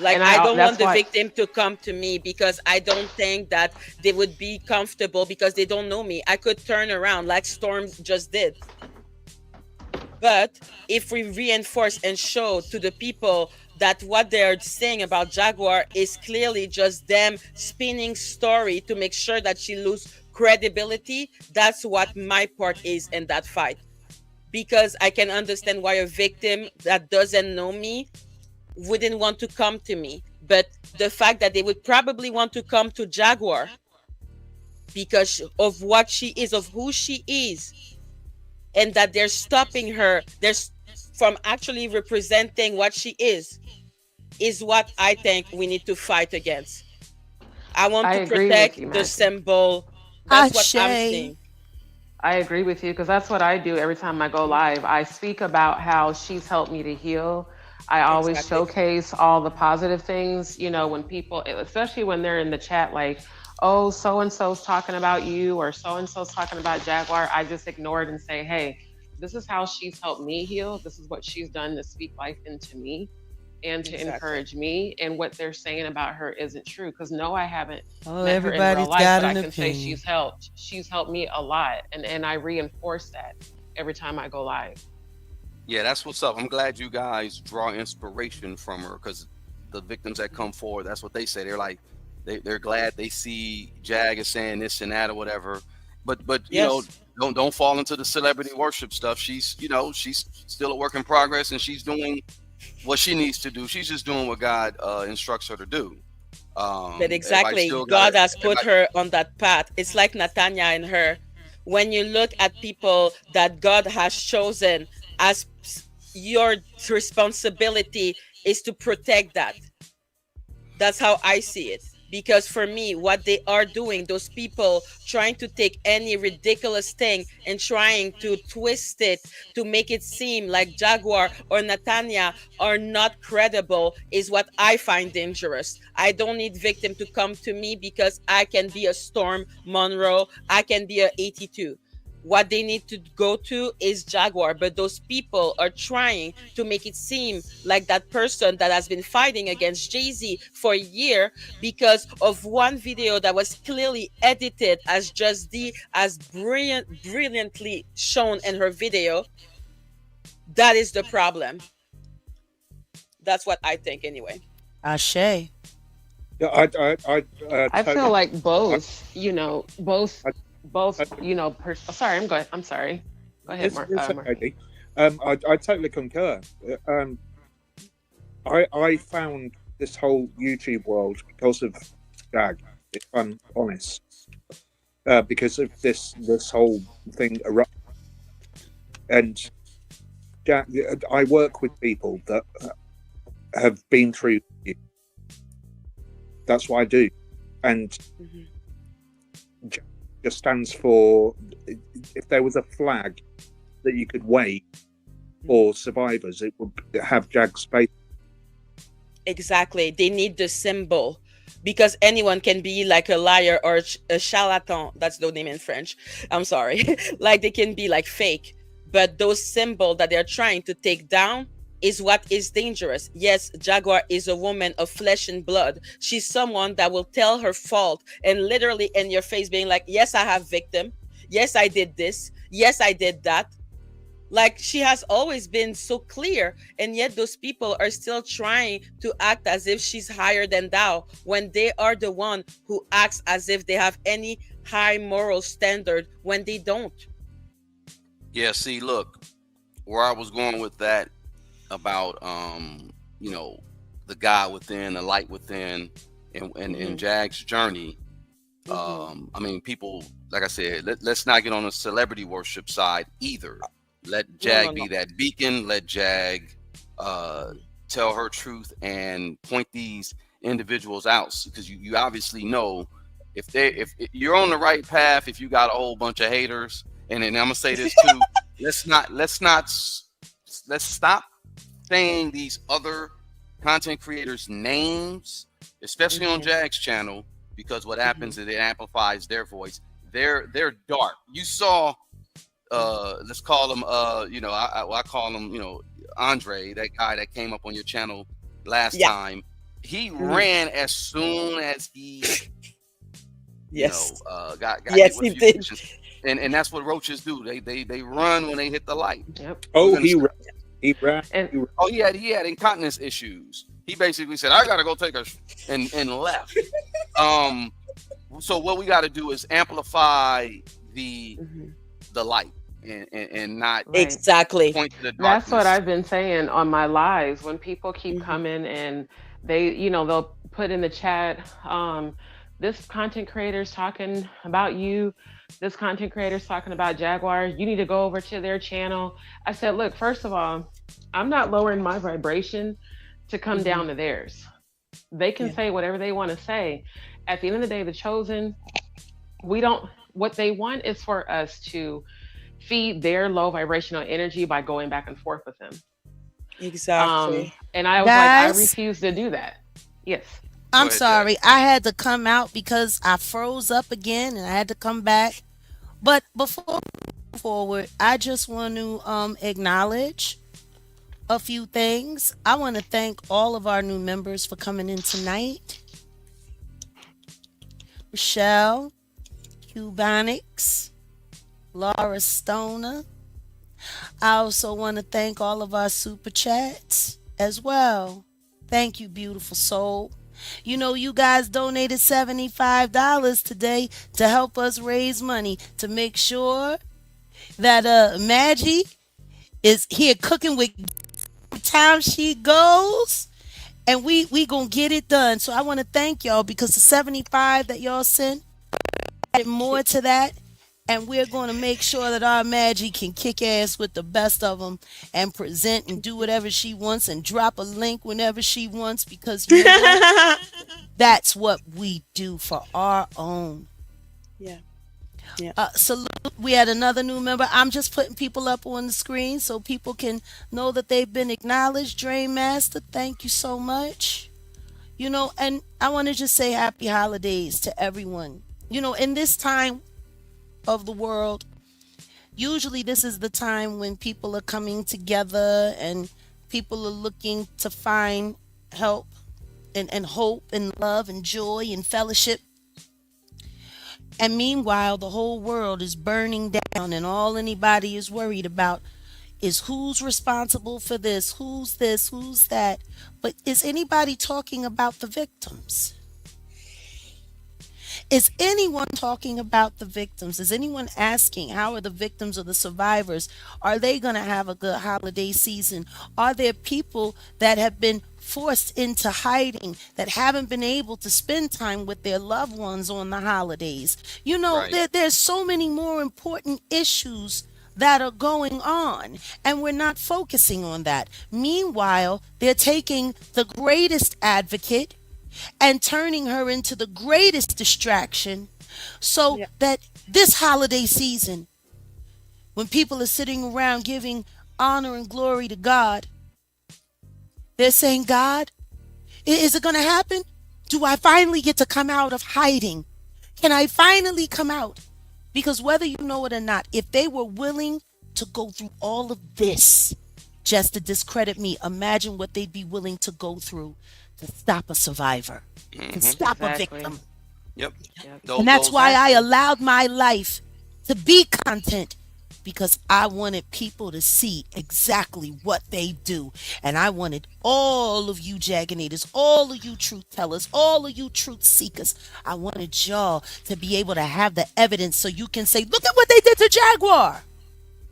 Like, I don't want the victim to come to me, because I don't think that they would be comfortable, because they don't know me. I could turn around like Storm just did. But if we reinforce and show to the people that what they're saying about Jaguar is clearly just them spinning story to make sure that she loses credibility, that's what my part is in that fight. Because I can understand why a victim that doesn't know me wouldn't want to come to me. But the fact that they would probably want to come to Jaguar because of what she is, of who she is, and that they're stopping her from actually representing what she is what I think we need to fight against. I want to protect the symbol. That's what I'm saying. I agree with you, because that's what I do every time I go live. I speak about how she's helped me to heal. I always showcase all the positive things, you know, when people, especially when they're in the chat, like, oh, so-and-so's talking about you, or so-and-so's talking about Jaguar, I just ignore it and say, hey, this is how she's helped me heal. This is what she's done to speak life into me and to encourage me. And what they're saying about her isn't true. Because no, I haven't met her in real life, but I can say she's helped me a lot. And I reinforce that every time I go live. Yeah, that's what's up. I'm glad you guys draw inspiration from her, because the victims that come forward, that's what they say. They're like, they're glad they see Jag is saying this and that or whatever. But you know, Yes. don't fall into the celebrity worship stuff. She's, you know, she's still a work in progress, and she's doing what she needs to do. She's just doing what God instructs her to do. But Everybody exactly, still got God to. has put her on that path. It's like Nathania and her. When you look at people that God has chosen, as your responsibility is to protect that. That's how I see it. Because for me, what they are doing, those people trying to take any ridiculous thing and trying to twist it to make it seem like Jaguar or Natanya are not credible, is what I find dangerous. I don't need victim to come to me because I can be a Storm Monroe, I can be a 82. What they need to go to is Jaguar, but those people are trying to make it seem like that person that has been fighting against Jay-Z for a year because of one video that was clearly edited as just as brilliantly shown in her video. That is the problem. That's what I think anyway. Ashe. Yeah, I feel totally. like I, both, I, both, I, sorry, I'm sorry. Go ahead, it's Mark. okay. I totally concur. I found this whole YouTube world because of Jag, if I'm honest. Because of this whole thing erupted. And Jag, I work with people that have been through it. That's what I do. And Jag just stands for, if there was a flag that you could wave for survivors, it would have Jag's face. Exactly. They need the symbol because anyone can be like a liar or a charlatan. That's the name in French. I'm sorry. Like they can be like fake. But those symbols that they're trying to take down is what is dangerous. Yes, Jaguar is a woman of flesh and blood. She's someone that will tell her fault and literally in your face being like, yes, I have victim. Yes, I did this. Yes, I did that. Like she has always been so clear, and yet those people are still trying to act as if she's higher than thou when they are the one who acts as if they have any high moral standard when they don't. Yeah, see, look, where I was going with that about you know, the God within, the light within, and Jag's journey. I mean, people, like I said, let's not get on the celebrity worship side either. Let Jag be that beacon. Let Jag tell her truth and point these individuals out, because you obviously know if you're on the right path. If you got a whole bunch of haters, and then I'm gonna say this too. Let's stop saying these other content creators' names, especially on Jag's channel, because what happens is it amplifies their voice. They're dark. You saw. Let's call him you know, I call him, you know, Andre, that guy that came up on your channel last time. He ran as soon as he got yes, he did. And that's what roaches do. They run when they hit the light. Yep. Oh, he ran. Oh, he had incontinence issues. He basically said, I gotta go take a and left. So what we got to do is amplify the light and not exactly point to the darkness. That's what I've been saying on my lives. When people keep coming and they, they'll put in the chat, this content creator's talking about you. This content creator's talking about Jaguar. You need to go over to their channel. I said, look, first of all, I'm not lowering my vibration to come down to theirs. They can say whatever they want to say. At the end of the day, the chosen, what they want is for us to feed their low vibrational energy by going back and forth with them. Exactly. And I was like, I refuse to do that. Yes. I'm sorry. I had to come out because I froze up again and I had to come back. But before we move forward, I just want to acknowledge a few things. I want to thank all of our new members for coming in tonight. Rochelle, Cubanics, Laura Stoner, I also want to thank all of our super chats as well. Thank you, beautiful soul. You know, you guys donated $75 today to help us raise money to make sure that Maggie is here cooking with time she goes, and we gonna get it done. So I want to thank y'all because the 75 that y'all sent added more to that, and we're going to make sure that our Maggie can kick ass with the best of them and present and do whatever she wants and drop a link whenever she wants, because you know what? That's what we do for our own. Yeah. Yeah. Salute. We had another new member. I'm just putting people up on the screen so people can know that they've been acknowledged. Drain Master, thank you so much. You know, and I want to just say happy holidays to everyone. You know, in this time of the world, usually this is the time when people are coming together and people are looking to find help and hope and love and joy and fellowship. And meanwhile, the whole world is burning down, and all anybody is worried about is who's responsible for this, who's that. But is anybody talking about the victims? Is anyone talking about the victims? Is anyone asking how are the victims or the survivors? Are they going to have a good holiday season? Are there people that have been forced into hiding that haven't been able to spend time with their loved ones on the holidays? You know, Right. there's so many more important issues that are going on, and we're not focusing on that. Meanwhile, they're taking the greatest advocate and turning her into the greatest distraction, so Yeah. that this holiday season, when people are sitting around giving honor and glory to God, they're saying, God, is it going to happen? Do I finally get to come out of hiding? Can I finally come out? Because whether you know it or not, if they were willing to go through all of this just to discredit me, imagine what they'd be willing to go through to stop a survivor, to stop a Exactly. victim. Yep. Yep. And that's Those why I allowed my life to be content, because I wanted people to see exactly what they do. And I wanted all of you Jaganators, all of you truth tellers, all of you truth seekers, I wanted y'all to be able to have the evidence so you can say, look at what they did to Jaguar.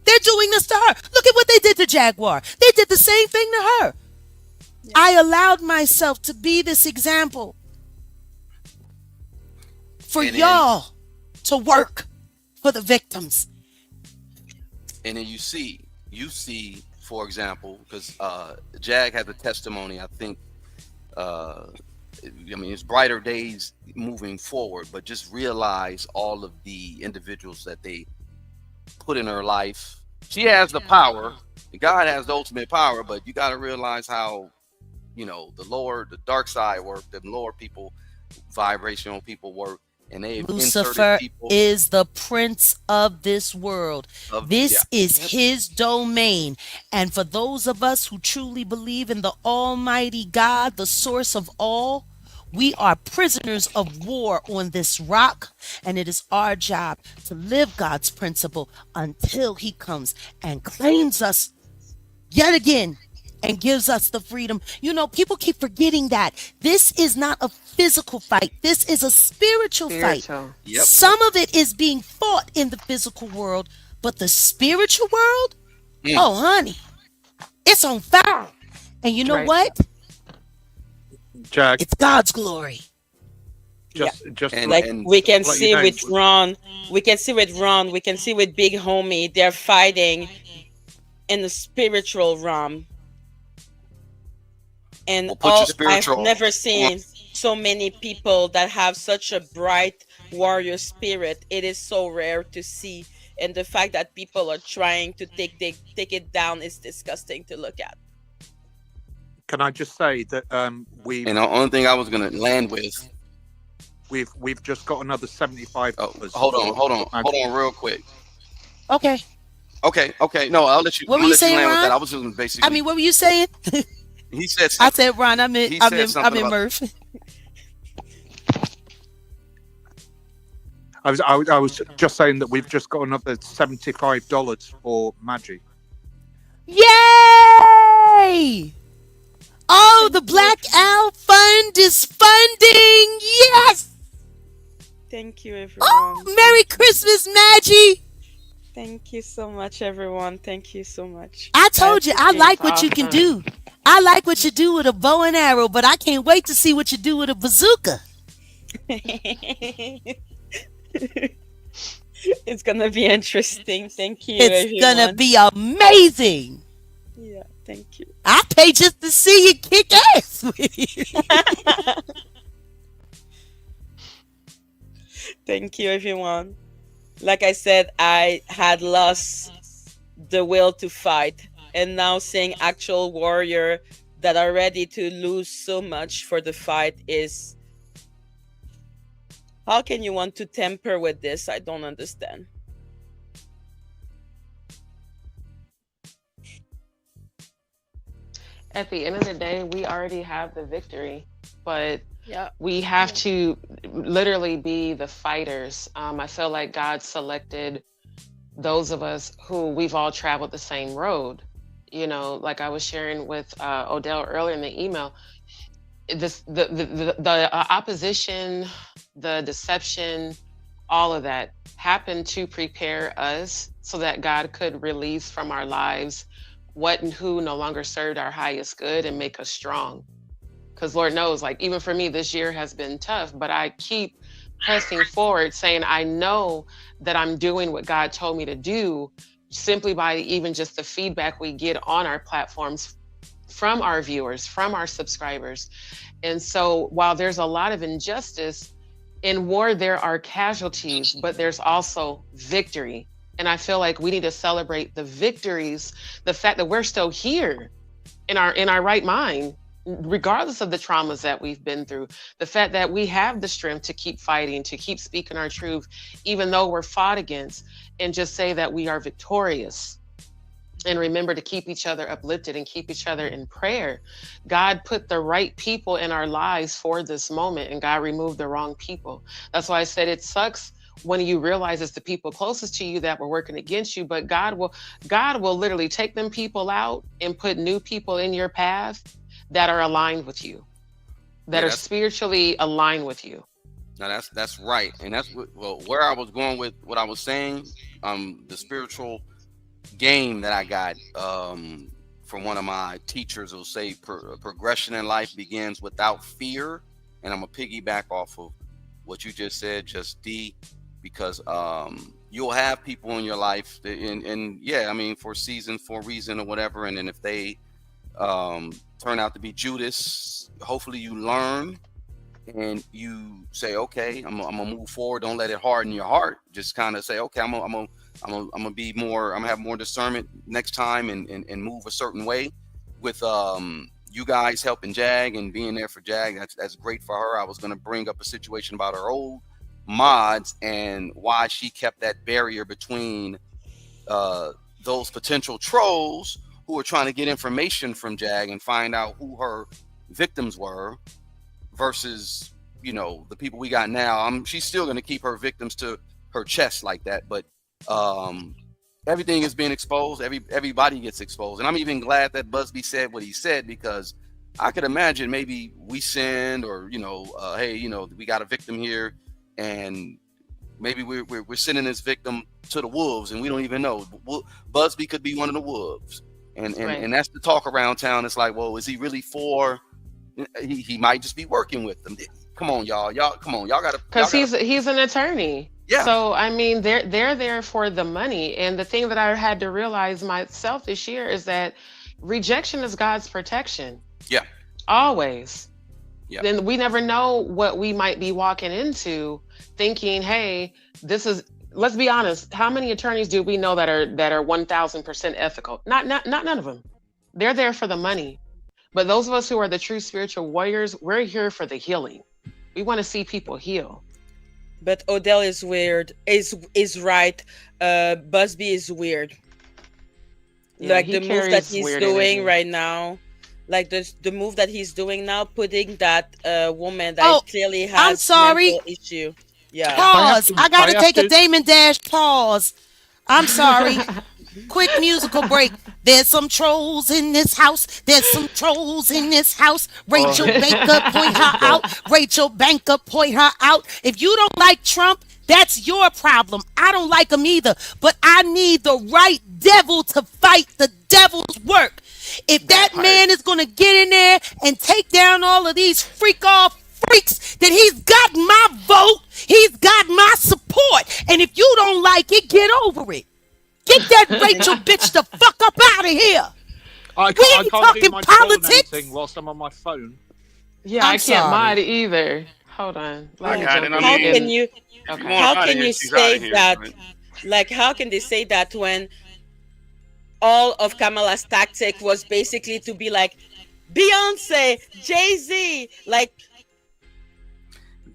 They're doing this to her. Look at what they did to Jaguar. They did the same thing to her. I allowed myself to be this example for And then- y'all to work for the victims. And then you see, for example, because Jag has a testimony. I think, I mean, it's brighter days moving forward, but just realize all of the individuals that they put in her life. She has the power. God has the ultimate power, but you got to realize how, the dark side work, the lower people, vibrational people work, and they've Lucifer inserted people is the prince of this world. This is his domain. And for those of us who truly believe in the Almighty God, the source of all, we are prisoners of war on this rock, and it is our job to live God's principle until he comes and claims us yet again and gives us the freedom. You know, people keep forgetting that this is not a physical fight. This is a spiritual fight. Yep. Some of it is being fought in the physical world, but the spiritual world, oh honey, it's on fire. And you know what? Jag, it's God's glory. just We can let see you know- with Ron, we can see with Big Homie, they're fighting in the spiritual realm. And Well, put your spiritual I've never seen so many people that have such a bright warrior spirit. It is so rare to see, and the fact that people are trying to take it down is disgusting to look at. Can I just say that we've And the only thing I was gonna land with, we've just got another $75. hold on, real quick. Okay. Okay. No, I'll let you. What I'm were you gonna let you saying, land with Ron? that. I was just basically. I mean, what were you saying? He said. I said, Ron, I'm in something about- Murph. I was just saying that we've just got another $75 for Maggie. Yay! Oh, the Black Owl Fund is funding. Yes. Thank you, Oh, everyone. Merry Christmas, Maggie. Thank you so much, everyone. Thank you so much. I I told you, I appreciate like That's what you can awesome. do. I like what you do with a bow and arrow, but I can't wait to see what you do with a bazooka. it. It's gonna be interesting. Thank you, It's gonna everyone. be amazing. Yeah, thank you. I pay just to see you kick ass with you. Thank you, everyone. Like I said, I had lost the will to fight, and now seeing actual warrior that are ready to lose so much for the fight is, how can you want to temper with this? I don't understand. At the end of the day, we already have the victory, but Yeah. we have to literally be the fighters. I feel like God selected those of us who we've all traveled the same road. You know, like I was sharing with Odell earlier in the email, the opposition, the deception, all of that happened to prepare us so that God could release from our lives what and who no longer served our highest good and make us strong. Because Lord knows, like, even for me, this year has been tough, but I keep pressing forward saying, I know that I'm doing what God told me to do simply by even just the feedback we get on our platforms from our viewers, from our subscribers. And so while there's a lot of injustice in war, there are casualties, but there's also victory. And I feel like we need to celebrate the victories, the fact that we're still here in our right mind, regardless of the traumas that we've been through, the fact that we have the strength to keep fighting, to keep speaking our truth, even though we're fought against, and just say that we are victorious. And remember to keep each other uplifted and keep each other in prayer. God put the right people in our lives for this moment, and God removed the wrong people. That's why I said it sucks when you realize it's the people closest to you that were working against you, but God will literally take them people out and put new people in your path that are aligned with you, that are spiritually aligned with you. Now that's right, and that's where I was going with what I was saying. The spiritual game that I got from one of my teachers will say progression in life begins without fear, and I'm gonna piggyback off of what you just said, just D, because you'll have people in your life, and yeah, I mean, for a season, for a reason, or whatever, and then if they turn out to be Judas, hopefully you learn and you say, okay, I'm gonna move forward. Don't let it harden your heart. Just kind of say, okay, I'm gonna be more. I'm gonna have more discernment next time and move a certain way. With you guys helping Jag and being there for Jag, that's great for her. I was gonna bring up a situation about her old mods and why she kept that barrier between those potential trolls who are trying to get information from Jag and find out who her victims were, versus, you know, the people we got now. She's still going to keep her victims to her chest like that, but everything is being exposed. Everybody gets exposed, and I'm even glad that Buzzbee said what he said, because I could imagine maybe we sinned, or hey, we got a victim here, and maybe we're sending this victim to the wolves, and we don't even know. Buzzbee could be one of the wolves, and Right. and that's the talk around town. It's like, well, is he really for? He might just be working with them. Come on, y'all come on, y'all gotta, Because he's an attorney. Yeah. So I mean, they're there for the money. And the thing that I had to realize myself this year is that rejection is God's protection. Yeah. Always. Yeah. Then we never know what we might be walking into, thinking, hey, this is. Let's be honest. How many attorneys do we know that are 1,000% ethical? Not none of them. They're there for the money. But those of us who are the true spiritual warriors, we're here for the healing. We want to see people heal. But Odell is weird. Is right. Buzzbee is weird. Yeah, like the move that he's doing energy right now, like the move that he's doing now, putting that woman that clearly has I'm sorry. mental issue. Yeah. Pause. I gotta take a Damon Dash pause. I'm sorry. Quick musical break. There's some trolls in this house. There's some trolls in this house. Rachel Banker, point her out. Rachel Banker, point her out. If you don't like Trump, that's your problem. I don't like him either. But I need the right devil to fight the devil's work. If that man is going to get in there and take down all of these freak-off freaks, then he's got my vote. He's got my support. And if you don't like it, get over it. Get that Rachel bitch the fuck up out of here. I can't do my politics whilst I'm on my phone. Yeah, I can't mod either. Hold on. How can you say that? Like, how can they say that when all of Kamala's tactic was basically to be like Beyonce, Jay-Z, like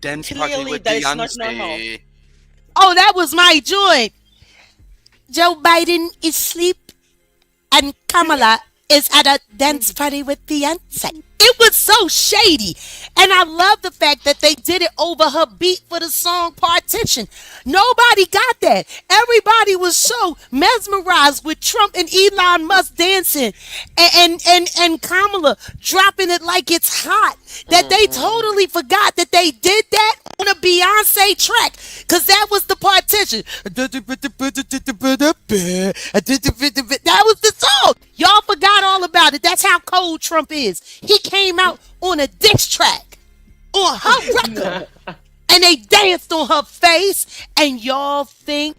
dance clearly party with that is not Beyonce. normal. Oh, that was my joint. Joe Biden is asleep and Kamala is at a dance party with Beyonce. It was so shady. And I love the fact that they did it over her beat for the song Partition. Nobody got that. Everybody was so mesmerized with Trump and Elon Musk dancing and Kamala dropping it like it's hot that they totally forgot that they did that on a Beyonce track, because that was the Partition. That was the song. Y'all forgot all about it. That's how cold Trump is. He came out on a diss track on her record and they danced on her face. And y'all think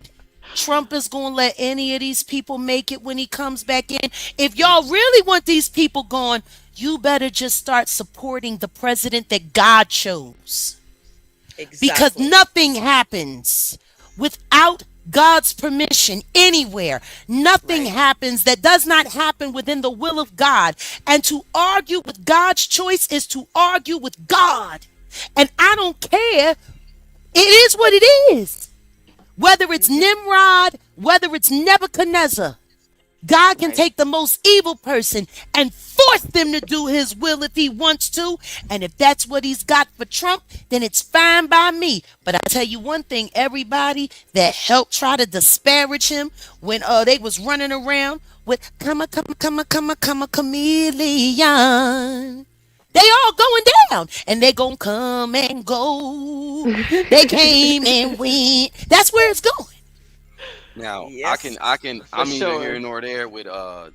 Trump is going to let any of these people make it when he comes back in? If y'all really want these people gone, you better just start supporting the president that God chose. Exactly. Because nothing happens without God's permission anywhere. Nothing happens that does not happen within the will of God. And to argue with God's choice is to argue with God. And I don't care. It is what it is. Whether it's Nimrod, whether it's Nebuchadnezzar, God can take the most evil person and force them to do his will if he wants to. And if that's what he's got for Trump, then it's fine by me. But I tell you one thing, everybody that helped try to disparage him when they was running around with come a chameleon. They all going down and they gonna come and go. They came and went. That's where it's going. Now, Yes, I'm for either sure. here nor there with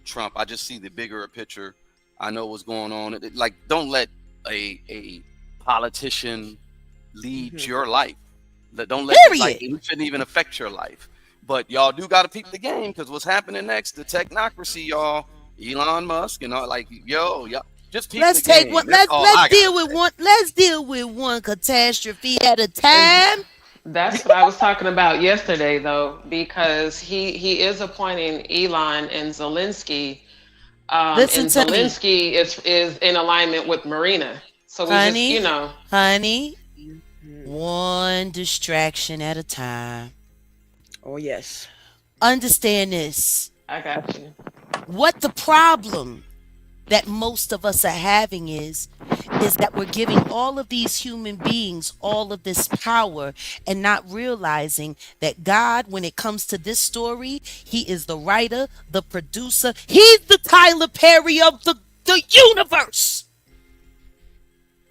Trump. I just see the bigger picture. I know what's going on. Like, don't let a politician lead your life. Don't let like, it shouldn't even affect your life. But y'all do got to peep the game, because what's happening next? The technocracy, y'all. Elon Musk and all, like, yo, just peep Let's the take game. one. That's all I Let's gotta deal with say. one. Let's deal with one catastrophe at a time. That's what I was talking about yesterday, though, because he is appointing Elon and Zelensky. Listen And to me, Zelensky is in alignment with Marina. So we just, honey. you know, Honey, one distraction at a time. Oh yes. Understand this. I got you. What the problem that most of us are having is that we're giving all of these human beings all of this power and not realizing that God, when it comes to this story, he is the writer, the producer. He's the Tyler Perry of the universe.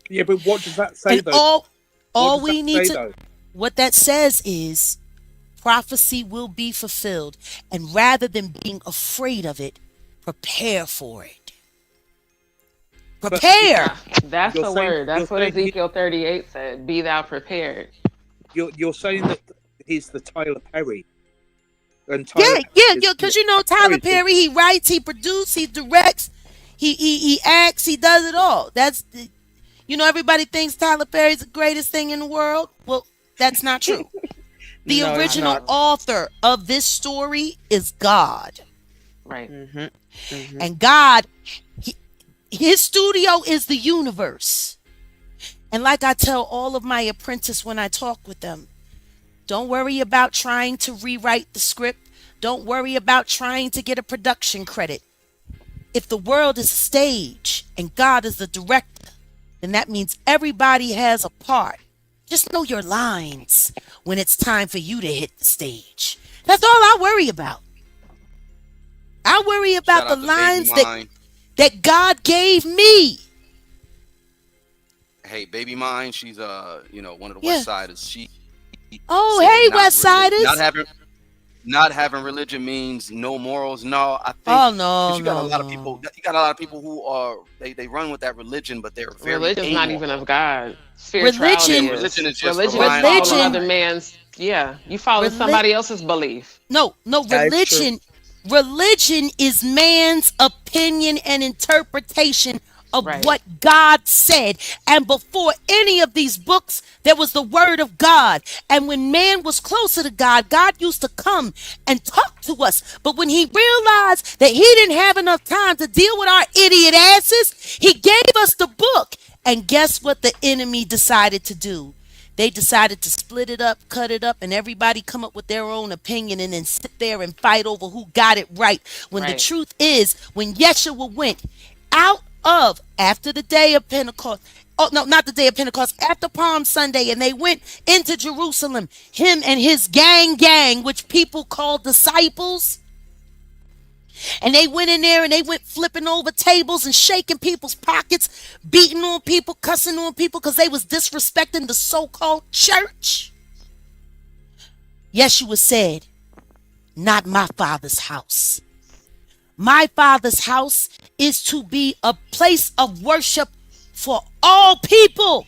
Yeah, but what does that say, And though? all What does we that need say, to, though? what that says is prophecy will be fulfilled. And rather than being afraid of it, prepare for it. Prepare. That's You're the saying- word. That's you're what saying Ezekiel 38 said. Be thou prepared. You're saying that he's the Tyler Perry. And Tyler Yeah, Perry is- because you know Tyler Perry, he writes, he produces, he directs, he acts, he does it all. Everybody thinks Tyler Perry's the greatest thing in the world. Well, that's not true. The No, it's original not. author of this story is God. Right. And God, his studio is the universe. And like I tell all of my apprentices when I talk with them, don't worry about trying to rewrite the script. Don't worry about trying to get a production credit. If the world is a stage and God is the director, then that means everybody has a part. Just know your lines when it's time for you to hit the stage. That's all I worry about. I worry Shout about the out to Baby lines Mine. that God gave me. Hey, Baby Mine, she's one of the Yeah. West Siders. She Oh, said hey, West Siders. not having religion means no morals. No, I think Oh, no, 'cause you got a no, lot of no. people. You got a lot of people who are they run with that religion, but they're very Religion's not amoral. even of God. Spirituality Religion- is. Religion is just Religion relying is following Religion- another man's. Yeah, you follow Reli- somebody else's belief. No, That is true. religion is man's opinion and interpretation of Right. what God said. And before any of these books, there was the word of God. And when man was closer to God, God used to come and talk to us. But when he realized that he didn't have enough time to deal with our idiot asses, he gave us the book. And guess what the enemy decided to do? They decided to split it up, cut it up, and everybody come up with their own opinion and then sit there and fight over who got it right. When the Right. truth is, when Yeshua went out of, after the day of Pentecost, oh no, not the day of Pentecost, after Palm Sunday, and they went into Jerusalem, him and his gang, which people call disciples. And they went in there and they went flipping over tables and shaking people's pockets, beating on people, cussing on people because they was disrespecting the so-called church. Yeshua said, not my Father's house. My Father's house is to be a place of worship for all people.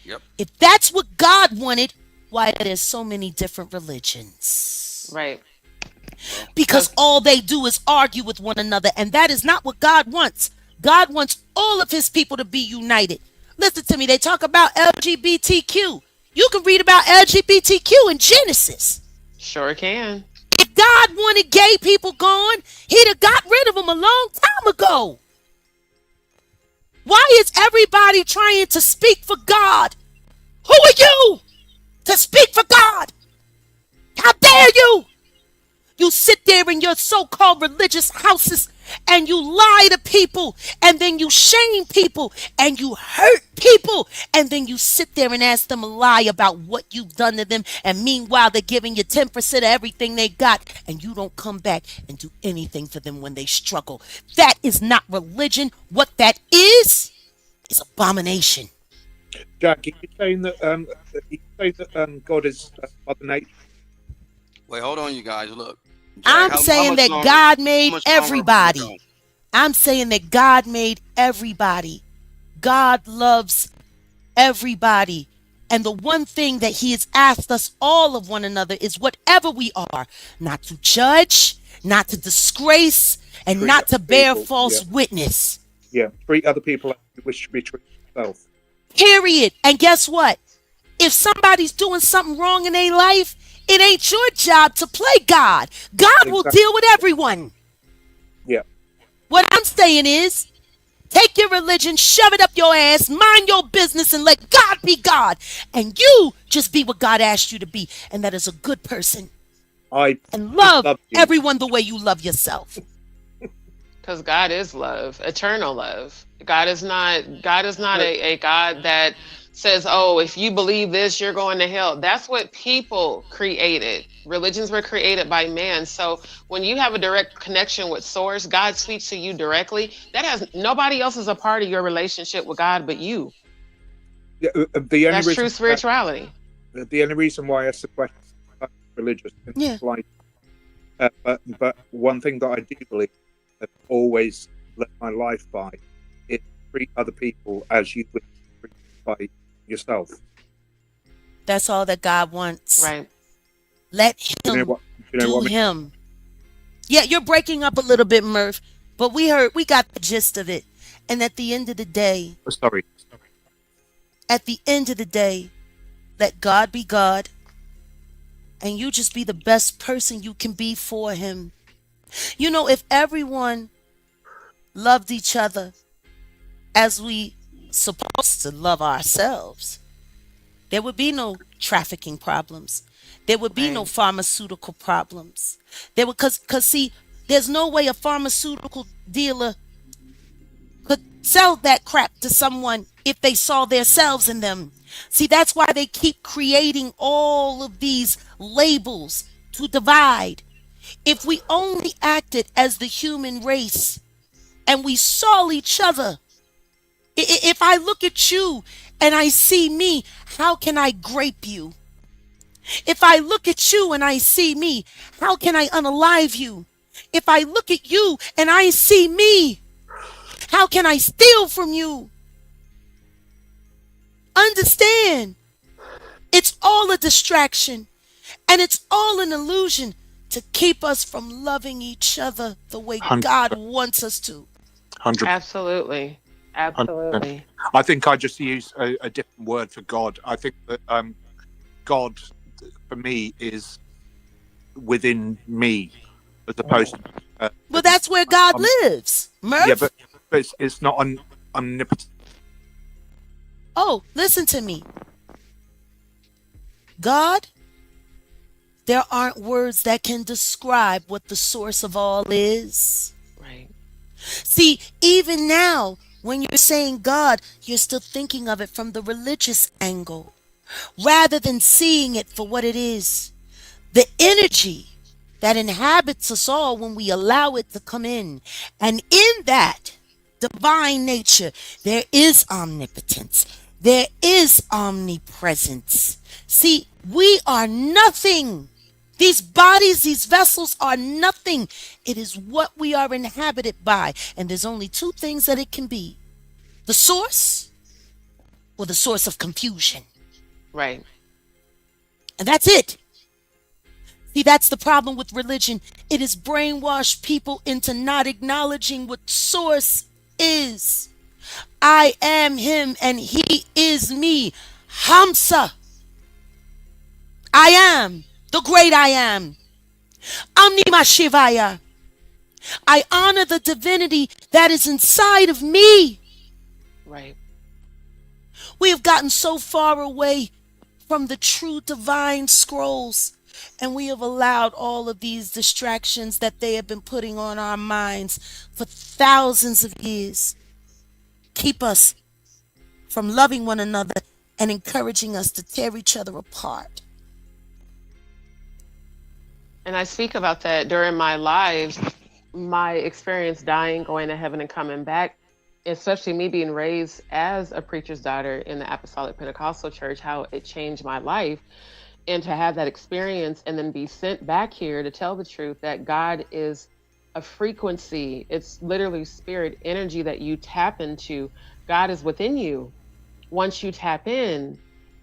Yep. If that's what God wanted, why there's so many different religions? Right. Because all they do is argue with one another, and that is not what God wants. God wants all of his people to be united. Listen to me, they talk about LGBTQ. You can read about LGBTQ in Genesis. Sure can. If God wanted gay people gone, he'd have got rid of them a long time ago. Why is everybody trying to speak for God? Who are you to speak for God? How dare you? You sit there in your so-called religious houses and you lie to people, and then you shame people and you hurt people, and then you sit there and ask them a lie about what you've done to them, and meanwhile they're giving you 10% of everything they got, and you don't come back and do anything for them when they struggle. That is not religion. What that is abomination. Jack, are you saying that God is Mother Nature? Wait, hold on, you guys. Look. I'm Jack, saying that longer- God how made much longer are we everybody. going? I'm saying that God made everybody. God loves everybody. And the one thing that he has asked us all of one another is whatever we are, not to judge, not to disgrace, and Treat not to other bear people, false yeah. witness. Yeah, treat other people as you wish to be treated yourself. Period. And guess what? If somebody's doing something wrong in their life, it ain't your job to play God. God will Exactly. deal with everyone. Yeah. What I'm saying is, take your religion, shove it up your ass, mind your business, and let God be God. And you just be what God asked you to be. And that is a good person. And love love you. everyone the way you love yourself. Because God is love, eternal love. God is not a God that says, oh, if you believe this, you're going to hell. That's what people created. Religions were created by man. So when you have a direct connection with source, God speaks to you directly. That has nobody else is a part of your relationship with God but you. Yeah, That's true spirituality. The only reason why I asked the question about religious, Yeah. like, but one thing that I do believe that I've always let my life by is treat other people as you would treat by yourself. That's all that God wants. Right. Let You know him what? You know do what I mean? him. Yeah, you're breaking up a little bit, Murph, but we got the gist of it. And at the end of the day, Sorry. let God be God, and you just be the best person you can be for him. You know, if everyone loved each other as we supposed to love ourselves, there would be no trafficking problems. There would be no pharmaceutical problems. There would, cause see, there's no way a pharmaceutical dealer could sell that crap to someone if they saw themselves in them. See, that's why they keep creating all of these labels to divide. If we only acted as the human race and we saw each other, if I look at you and I see me, how can I grape you? If I look at you and I see me, how can I unalive you? If I look at you and I see me, how can I steal from you? Understand, it's all a distraction and it's all an illusion to keep us from loving each other the way 100%. God wants us to. 100%. Absolutely. 100%. Absolutely. I think I just use a different word for God. I think that God, for me, is within me, as opposed to. Well, that's where God lives, Murph. Yeah, but it's not omnipotent. Oh, listen to me. God, there aren't words that can describe what the source of all is. Right. See, even now, when you're saying God, you're still thinking of it from the religious angle, rather than seeing it for what it is. The energy that inhabits us all when we allow it to come in. And in that divine nature, there is omnipotence. There is omnipresence. See, we are nothing. These bodies, these vessels are nothing. It is what we are inhabited by. And there's only two things that it can be: the source or the source of confusion. Right. And that's it. See, that's the problem with religion. It has brainwashed people into not acknowledging what source is. I am him and he is me. Hamsa. I am the great I am. Amnima Shivaya. I honor the divinity that is inside of me. Right. We have gotten so far away from the true divine scrolls, and we have allowed all of these distractions that they have been putting on our minds for thousands of years keep us from loving one another and encouraging us to tear each other apart. And I speak about that during my lives, my experience dying, going to heaven, and coming back, especially me being raised as a preacher's daughter in the Apostolic Pentecostal Church, how it changed my life. And to have that experience and then be sent back here to tell the truth that God is a frequency. It's literally spirit energy that you tap into. God is within you once you tap in.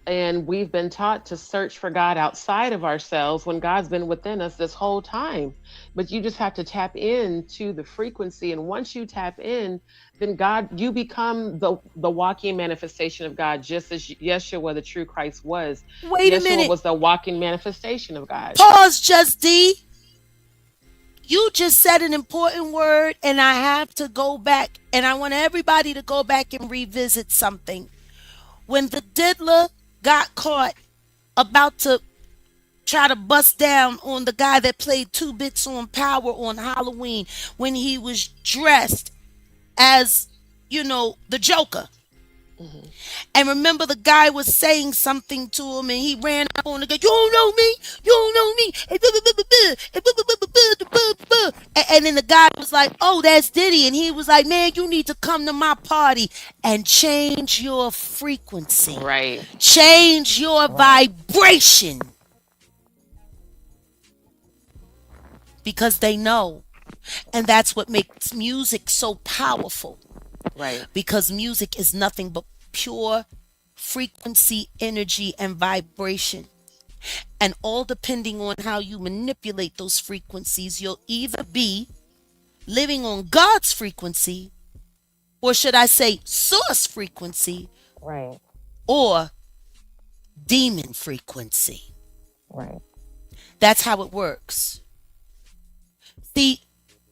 And we've been taught to search for God outside of ourselves when God's been within us this whole time. But you just have to tap into the frequency. And once you tap in, then God, you become the walking manifestation of God, just as Yeshua, the true Christ, was. Wait a Yeshua minute. was the walking manifestation of God. Pause, Just D. You just said an important word, and I have to go back, and I want everybody to go back and revisit something. When the diddler got caught about to try to bust down on the guy that played 2 Bits on Power on Halloween, when he was dressed as, the Joker. Mm-hmm. And remember, the guy was saying something to him, and he ran up on the guy. You don't know me. You don't know me. And then the guy was like, "Oh, that's Diddy." And he was like, "Man, you need to come to my party and change your frequency. Right. Change your vibration." Because they know. And that's what makes music so powerful. Right. Because music is nothing but pure frequency, energy, and vibration. And all depending on how you manipulate those frequencies, you'll either be living on God's frequency, or should I say source frequency, Right. or demon frequency. Right. That's how it works. See,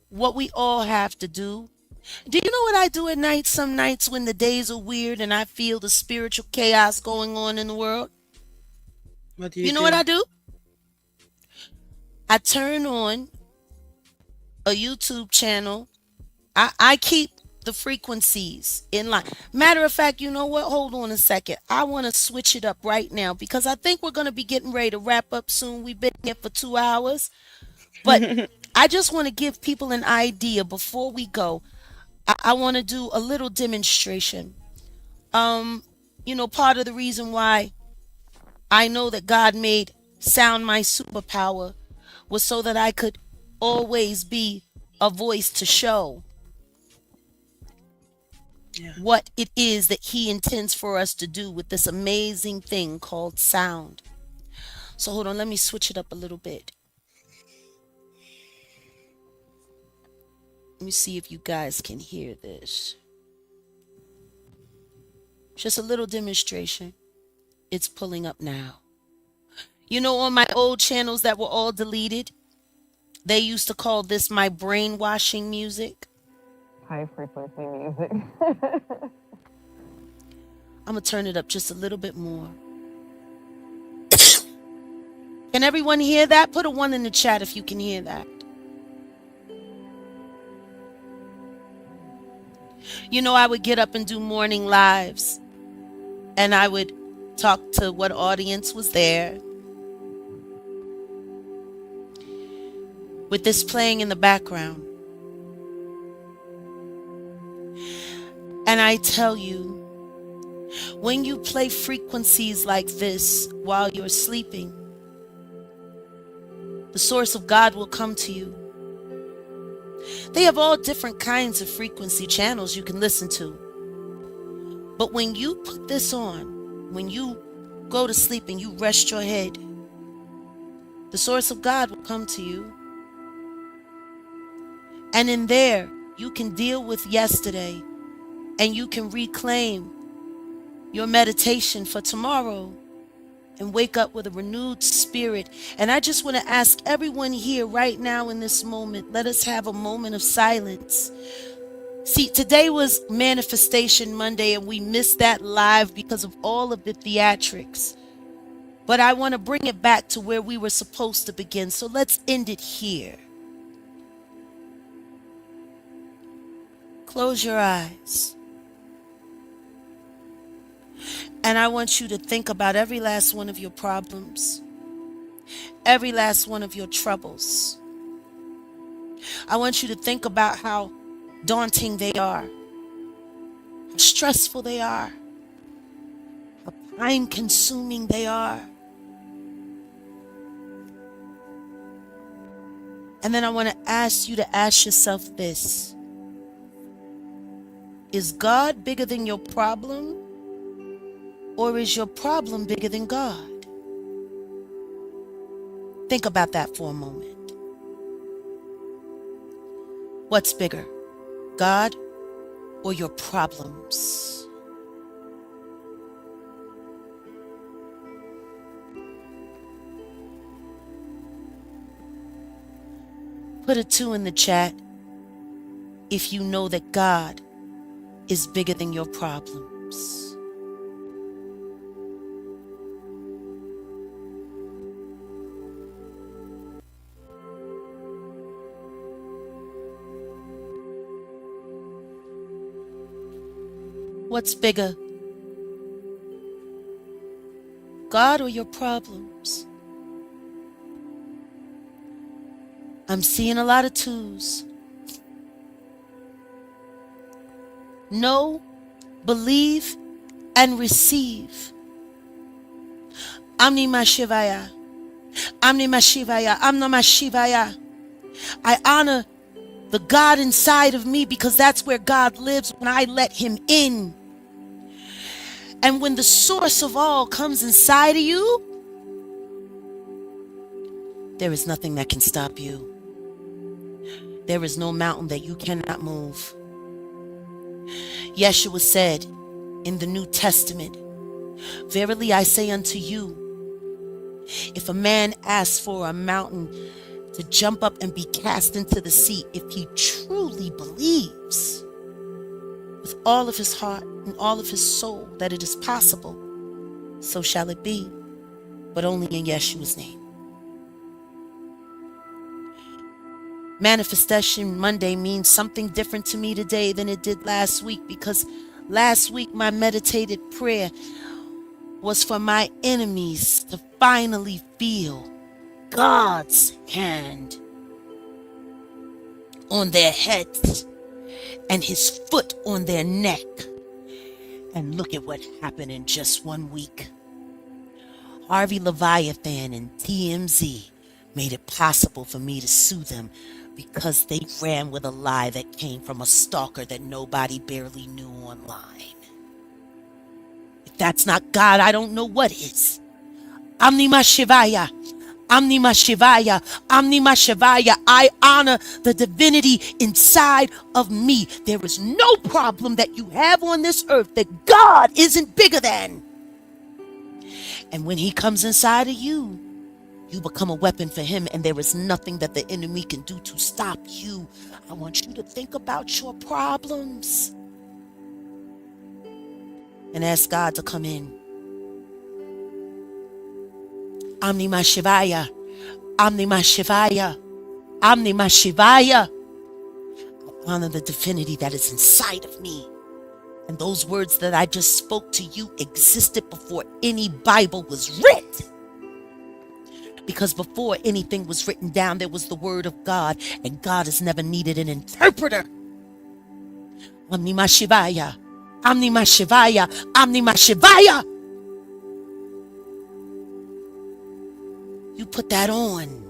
what we all have to do. Do you know what I do at night? Some nights when the days are weird and I feel the spiritual chaos going on in the world. What do You know what I do? I turn on a YouTube channel. I keep the frequencies in line. Matter of fact, you know what? Hold on a second. I want to switch it up right now because I think we're going to be getting ready to wrap up soon. We've been here for 2 hours. But I just want to give people an idea before we go. I want to do a little demonstration. Part of the reason why I know that God made sound my superpower was so that I could always be a voice to show what it is that He intends for us to do with this amazing thing called sound. So hold on, let me switch it up a little bit. Let me see if you guys can hear this. Just a little demonstration. It's pulling up now. On my old channels that were all deleted, they used to call this my brainwashing music. High frequency music. I'm going to turn it up just a little bit more. Can everyone hear that? Put a 1 in the chat if you can hear that. I would get up and do morning lives, and I would talk to what audience was there, with this playing in the background. And I tell you, when you play frequencies like this while you're sleeping, the source of God will come to you. They have all different kinds of frequency channels you can listen to. But when you put this on, when you go to sleep and you rest your head, the source of God will come to you. And in there, you can deal with yesterday, and you can reclaim your meditation for tomorrow and wake up with a renewed spirit. And I just want to ask everyone here right now in this moment, let us have a moment of silence. See, today was Manifestation Monday, and we missed that live because of all of the theatrics. But I want to bring it back to where we were supposed to begin. So let's end it here. Close your eyes. And I want you to think about every last one of your problems, every last one of your troubles. I want you to think about how daunting they are, how stressful they are, how time-consuming they are. And then I want to ask you to ask yourself this. Is God bigger than your problem? Or is your problem bigger than God? Think about that for a moment. What's bigger, God or your problems? Put a 2 in the chat if you know that God is bigger than your problems. What's bigger, God or your problems? I'm seeing a lot of 2s. Know, believe, and receive. Amni Mashivaya. Amni Mashivaya. Amna Mashivaya. I honor the God inside of me because that's where God lives when I let Him in. And when the source of all comes inside of you, there is nothing that can stop you. There is no mountain that you cannot move. Yeshua said in the New Testament, verily I say unto you, if a man asks for a mountain to jump up and be cast into the sea, if he truly believes with all of his heart and all of his soul that it is possible, so shall it be, but only in Yeshua's name. Manifestation Monday means something different to me today than it did last week, because last week my meditated prayer was for my enemies to finally feel God's hand on their heads and his foot on their neck. And look at what happened in just 1 week. Harvey Leviathan and TMZ made it possible for me to sue them because they ran with a lie that came from a stalker that nobody barely knew online. If that's not God, I don't know what is. Amnima Shivaya. Amnima Shivaya. Amnima Shivaya. I honor the divinity inside of me. There is no problem that you have on this earth that God isn't bigger than. And when he comes inside of you, you become a weapon for him, and there is nothing that the enemy can do to stop you. I want you to think about your problems and ask God to come in. Amnima Shivaya. Amnima Shivaya. Amnima Shivaya. I honor the divinity that is inside of me. And those words that I just spoke to you existed before any Bible was written. Because before anything was written down, there was the word of God, and God has never needed an interpreter. Amnima Shivaya. Amnima Shivaya. Amnima Shivaya. You put that on.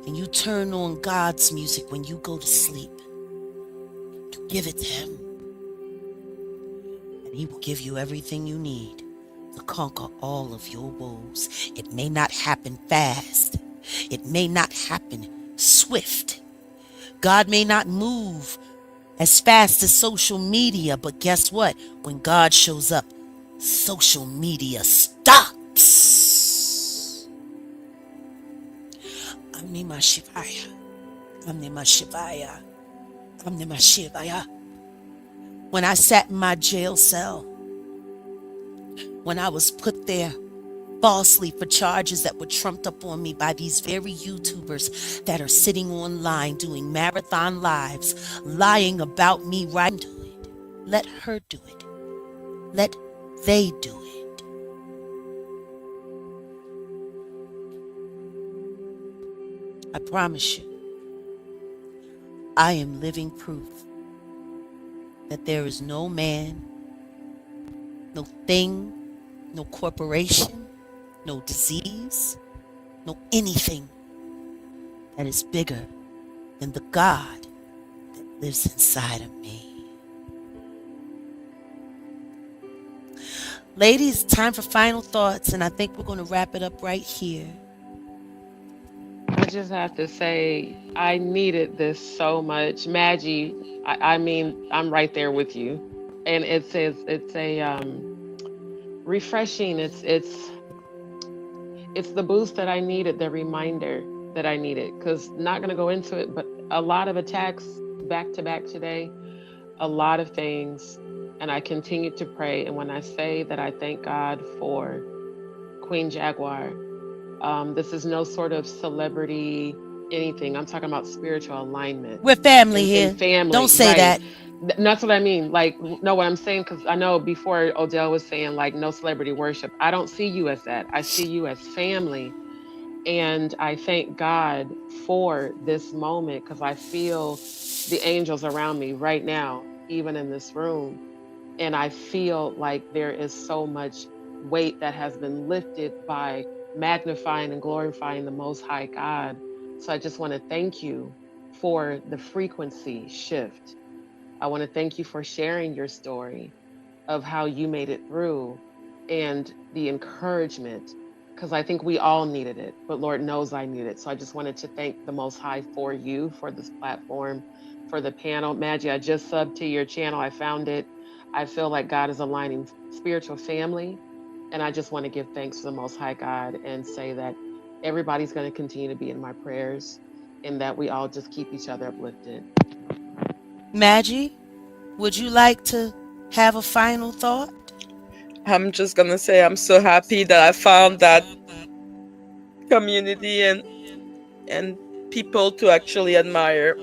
And you turn on God's music when you go to sleep. You give it to him. And he will give you everything you need to conquer all of your woes. It may not happen fast. It may not happen swift. God may not move as fast as social media, but guess what? When God shows up, social media stops. Amnima Shivaya. Amnima Shivaya. Amnima Shivaya. When I sat in my jail cell, when I was put there falsely for charges that were trumped up on me by these very YouTubers that are sitting online doing marathon lives, lying about me, right? Do it. Let her do it. Let they do it. I promise you, I am living proof that there is no man, no thing, no corporation, no disease, no anything that is bigger than the God that lives inside of me. Ladies, time for final thoughts, and I think we're going to wrap it up right here. I just have to say, I needed this so much. Maggie, I mean, I'm right there with you. And it's a refreshing, it's the boost that I needed, the reminder that I needed. Because not going to go into it, but a lot of attacks back to back today, a lot of things. And I continue to pray. And when I say that I thank God for Queen Jaguar, this is no sort of celebrity anything. I'm talking about spiritual alignment. We're family here. Family. Don't say that. That's what I mean. Like, no, what I'm saying, because I know before Odell was saying, like, no celebrity worship. I don't see you as that. I see you as family. And I thank God for this moment, because I feel the angels around me right now, even in this room. And I feel like there is so much weight that has been lifted by magnifying and glorifying the Most High God. So I just want to thank you for the frequency shift. I want to thank you for sharing your story of how you made it through and the encouragement, because I think we all needed it, but Lord knows I need it. So I just wanted to thank the Most High for you, for this platform, for the panel. Maggie, I just subbed to your channel. I found it. I feel like God is aligning spiritual family. And I just want to give thanks to the Most High God and say that everybody's going to continue to be in my prayers and that we all just keep each other uplifted. Maggie, would you like to have a final thought? I'm just going to say I'm so happy that I found that community and people to actually admire.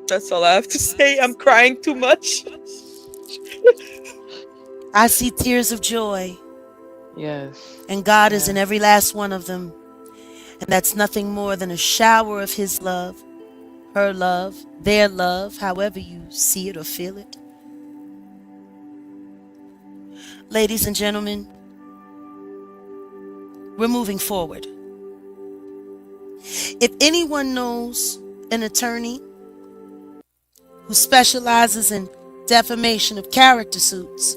That's all I have to say. I'm crying too much. I see tears of joy. Yes. And God is in every last one of them. And that's nothing more than a shower of his love, her love, their love, however you see it or feel it. Ladies and gentlemen, we're moving forward. If anyone knows an attorney who specializes in defamation of character suits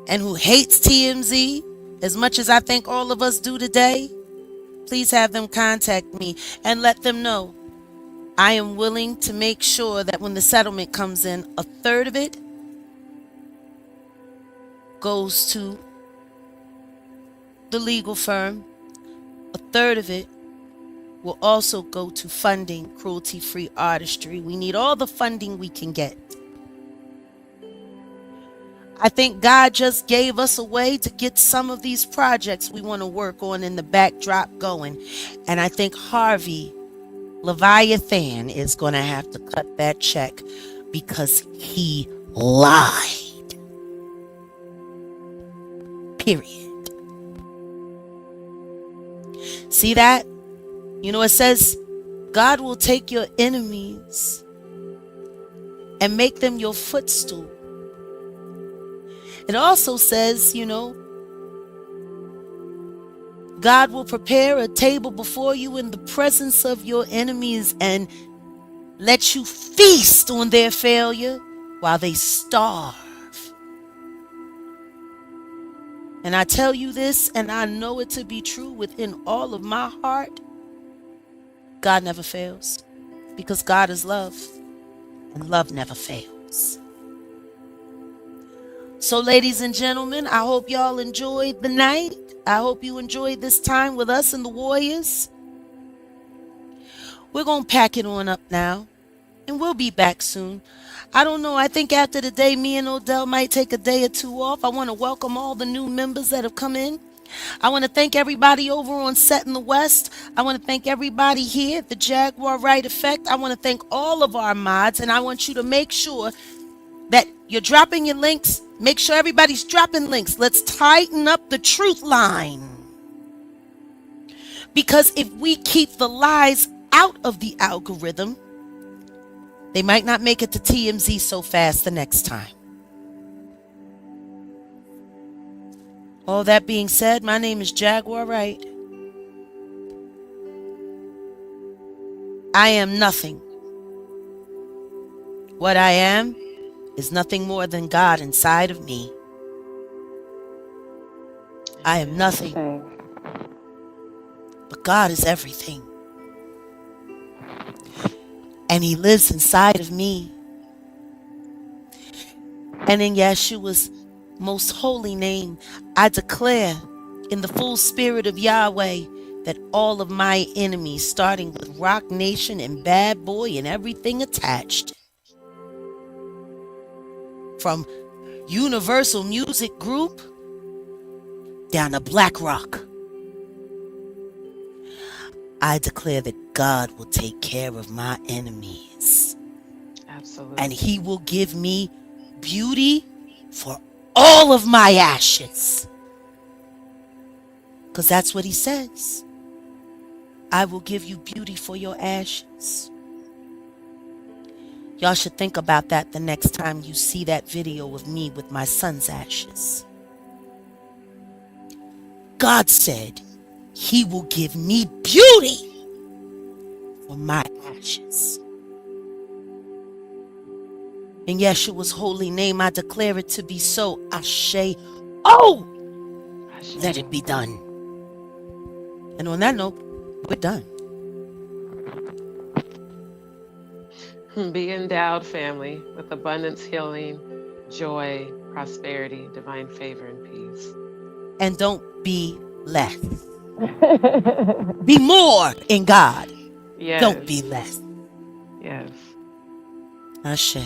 and who hates TMZ as much as I think all of us do today, please have them contact me and let them know I am willing to make sure that when the settlement comes in, a third of it goes to the legal firm. A third of it will also go to funding cruelty-free artistry. We need all the funding we can get. I think God just gave us a way to get some of these projects we want to work on in the backdrop going. And I think Harvey Leviathan is going to have to cut that check because he lied. Period. See that? You know, it says God will take your enemies and make them your footstool. It also says, you know, God will prepare a table before you in the presence of your enemies and let you feast on their failure while they starve. And I tell you this, and I know it to be true within all of my heart, God never fails because God is love and love never fails. So ladies and gentlemen, I hope y'all enjoyed the night. I hope you enjoyed this time with us and the Warriors. We're going to pack it on up now and we'll be back soon. I don't know. I think after the day, me and Odell might take a day or two off. I want to welcome all the new members that have come in. I want to thank everybody over on Set in the West. I want to thank everybody here at the Jaguar Wright Effect. I want to thank all of our mods, and I want you to make sure that you're dropping your links. Make sure everybody's dropping links. Let's tighten up the truth line. Because if we keep the lies out of the algorithm, they might not make it to TMZ so fast the next time. All that being said, my name is Jaguar Wright. I am nothing. What I am is nothing more than God inside of me. I am nothing, but God is everything. And he lives inside of me. And in Yeshua's most holy name, I declare in the full spirit of Yahweh that all of my enemies, starting with Rock Nation and Bad Boy and everything attached, from Universal Music Group down to Black Rock, I declare that God will take care of my enemies. Absolutely. And he will give me beauty for all of my ashes. Because that's what he says. I will give you beauty for your ashes. Y'all should think about that the next time you see that video of me with my son's ashes. God said he will give me beauty for my ashes. In Yeshua's holy name, I declare it to be so. Ashe. Oh! Let it be done. And on that note, we're done. Be endowed, family, with abundance, healing, joy, prosperity, divine favor, and peace. And don't be less. Be more in God. Yes. Don't be less. Yes. Ashe.